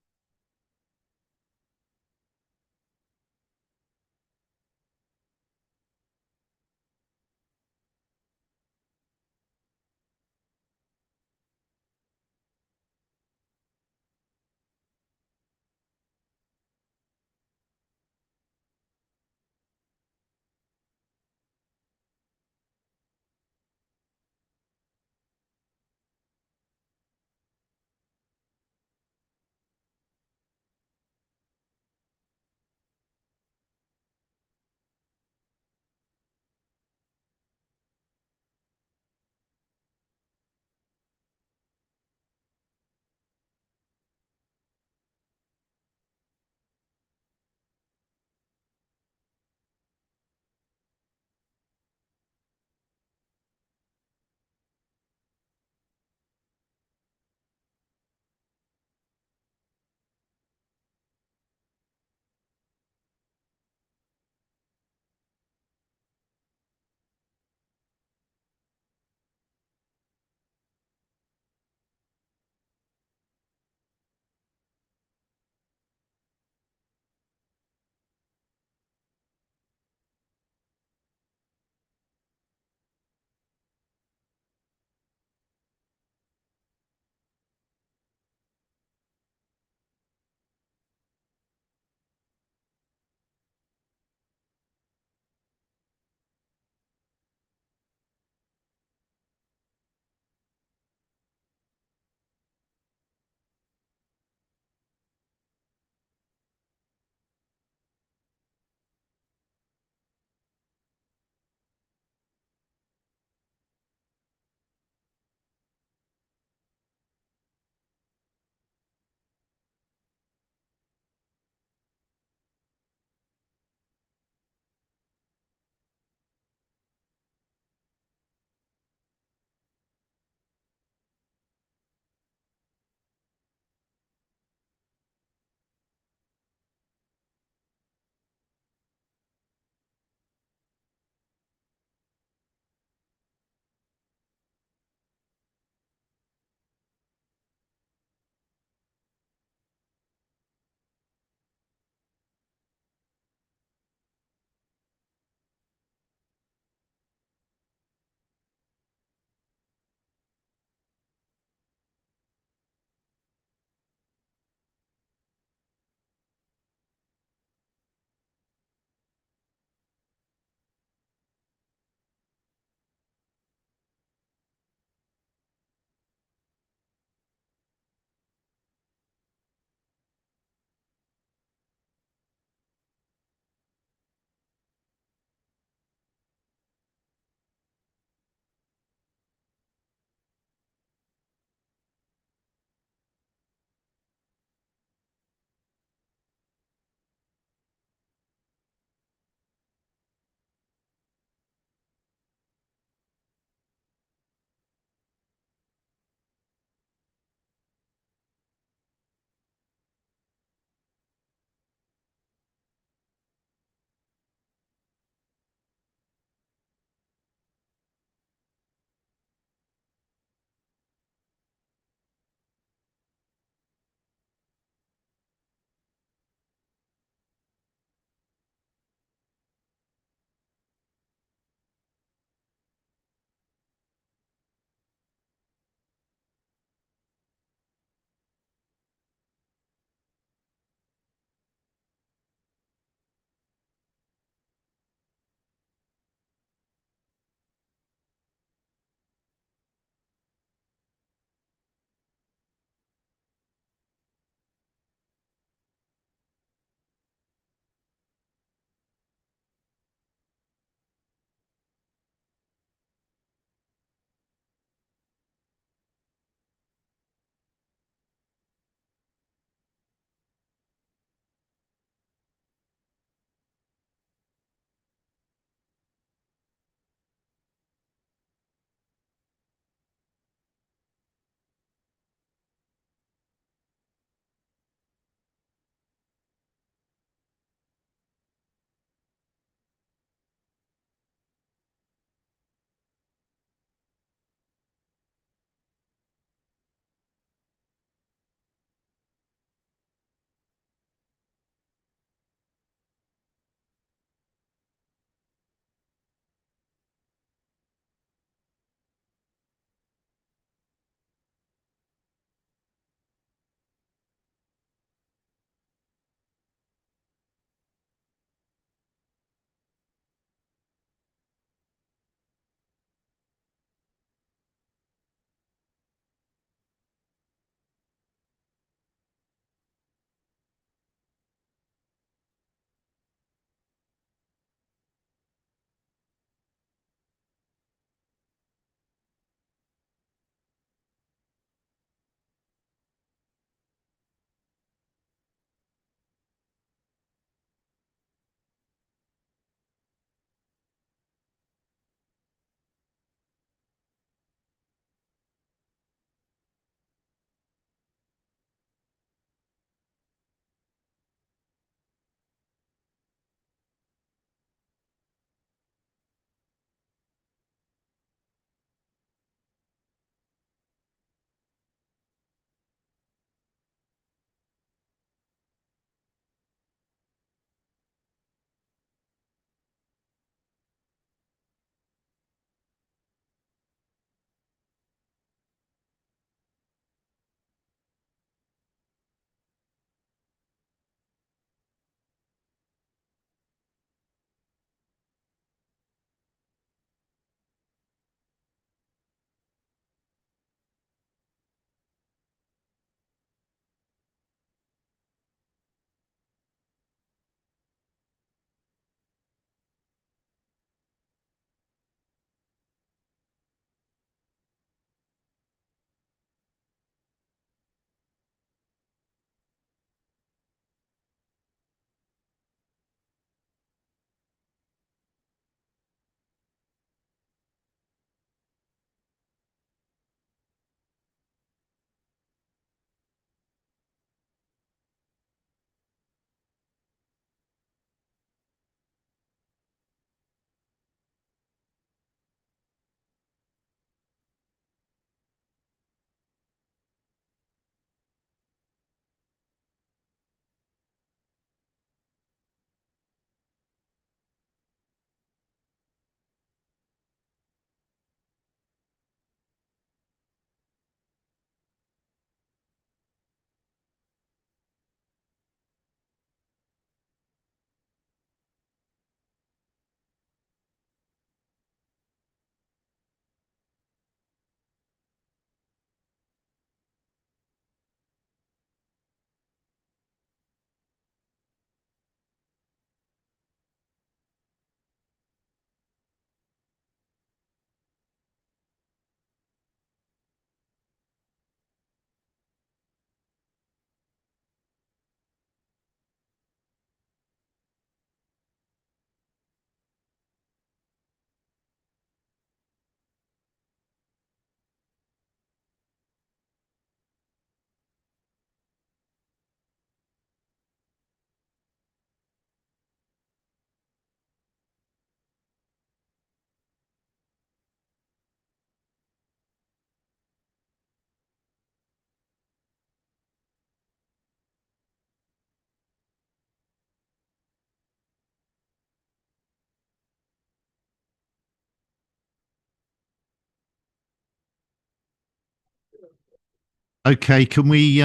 Okay, can we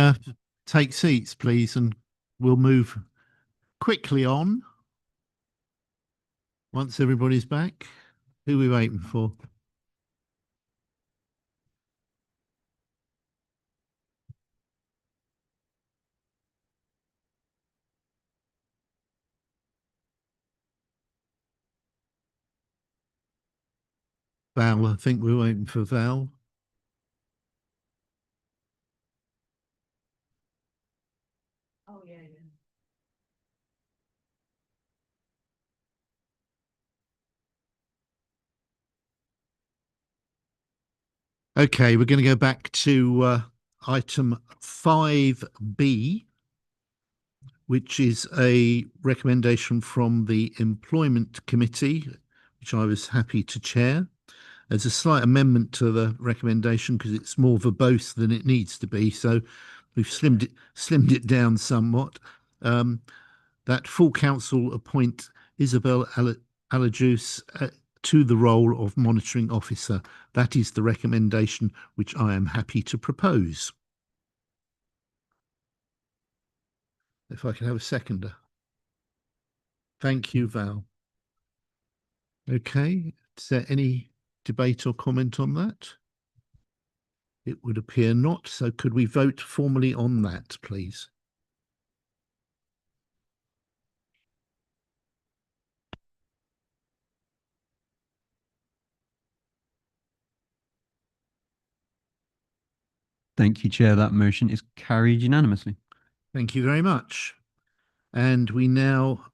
take seats, please, and we'll move quickly on once everybody's back. Who are we waiting for? Val, I think we're waiting for Val. Oh, yeah. Okay, we're going to go back to item 5B, which is a recommendation from the Employment Committee, which I was happy to chair. There's a slight amendment to the recommendation because it's more verbose than it needs to be, so we've slimmed it down somewhat. That full council appoint Isabel Alajus to the role of monitoring officer. That is the recommendation which I am happy to propose. If I can have a seconder. Thank you, Val. Okay, is there any debate or comment on that? It would appear not, so could we vote formally on that, please? Thank you, Chair. That motion is carried unanimously. Thank you very much. And we now,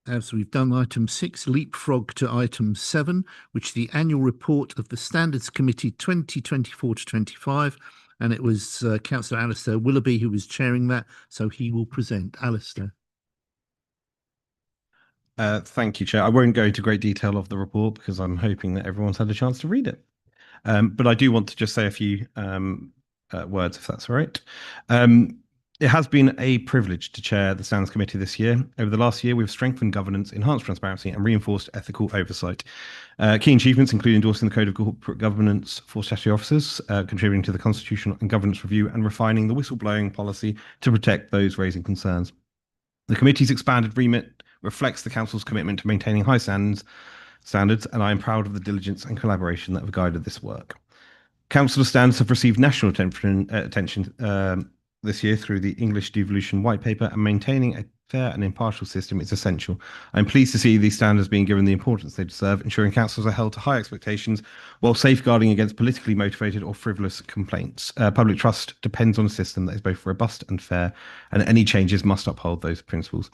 as we've done item 6, leapfrog to item 7, which is the annual report of the Standards Committee 2024 to 25. And it was Councillor Alistair Willoughby who was chairing that, so he will present. Alistair. Thank you, Chair. I won't go into great detail of the report because I'm hoping that everyone's had a chance to read it. But I do want to just say a few words, if that's all right. It has been a privilege to chair the Standards Committee this year. Over the last year, we've strengthened governance, enhanced transparency, and reinforced ethical oversight. Key achievements include endorsing the Code of Corporate Governance for statutory officers, contributing to the Constitutional and Governance Review, and refining the whistleblowing policy to protect those raising concerns. The committee's expanded remit reflects the Council's commitment to maintaining high standards, and I am proud of the diligence and collaboration that have guided this work. Council standards have received national attention this year through the English Devolution White Paper, and maintaining a fair and impartial system is essential. I'm pleased to see these standards being given the importance they deserve, ensuring councils are held to high expectations while safeguarding against politically motivated or frivolous complaints. Public trust depends on a system that is both robust and fair, and any changes must uphold those principles.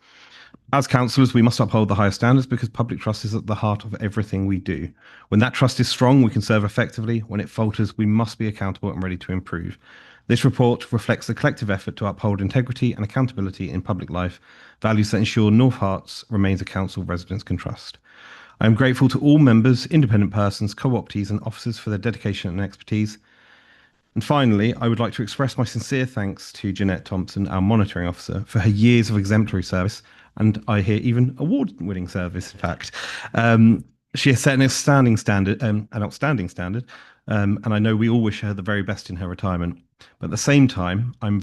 As councillors, we must uphold the highest standards because public trust is at the heart of everything we do. When that trust is strong, we can serve effectively. When it falters, we must be accountable and ready to improve. This report reflects the collective effort to uphold integrity and accountability in public life, values that ensure North Herts remains a council residents can trust. I am grateful to all members, independent persons, co-optees and officers for their dedication and expertise. And finally, I would like to express my sincere thanks to Jeanette Thompson, our monitoring officer, for her years of exemplary service, and I hear even award-winning service, in fact. She has set an outstanding standard, and I know we all wish her the very best in her retirement. But at the same time, I'm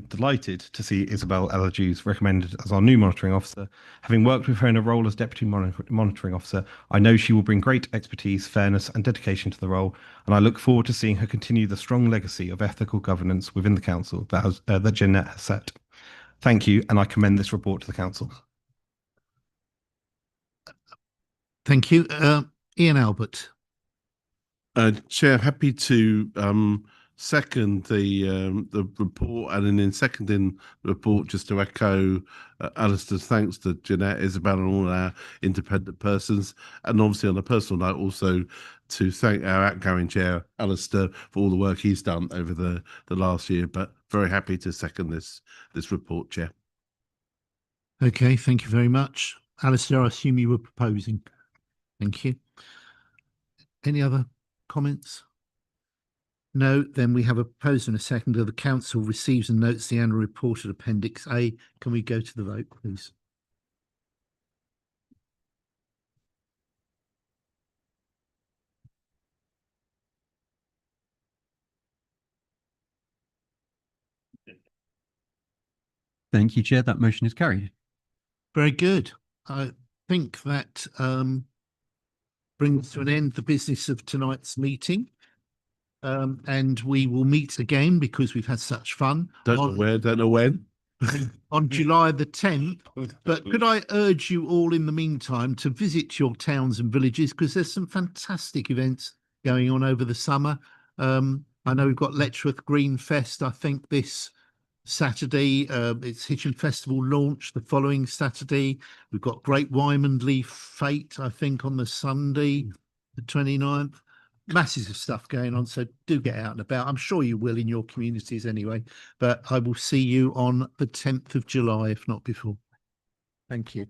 delighted to see Isabel Alajus recommended as our new monitoring officer. Having worked with her in a role as deputy monitoring officer, I know she will bring great expertise, fairness, and dedication to the role, and I look forward to seeing her continue the strong legacy of ethical governance within the council that Jeanette has set. Thank you, and I commend this report to the council. Thank you. Ian Albert. Chair, happy to second the report, and in seconding the report, just to echo Alistair's thanks to Jeanette, Isabel, and all our independent persons, and obviously on a personal note also to thank our outgoing chair, Alistair, for all the work he's done over the last year. But very happy to second this report, Chair. Okay, thank you very much. Alistair, I assume you were proposing. Thank you. Any other comments? No, then we have a proposer and a seconder. The council receives and notes the annual report at Appendix A. Can we go to the vote, please? Thank you, Chair. That motion is carried. Very good. I think that brings to an end the business of tonight's meeting. And we will meet again because we've had such fun. Don't know where, don't know when. On July the 10th. But could I urge you all in the meantime to visit your towns and villages, because there's some fantastic events going on over the summer. I know we've got Letchworth Green Fest, I think, this Saturday. It's Hitchin Festival launch the following Saturday. We've got Great Wymondley Fete, I think, on the Sunday, the 29th. Masses of stuff going on, so do get out and about. I'm sure you will in your communities anyway, but I will see you on the 10th of July, if not before. Thank you.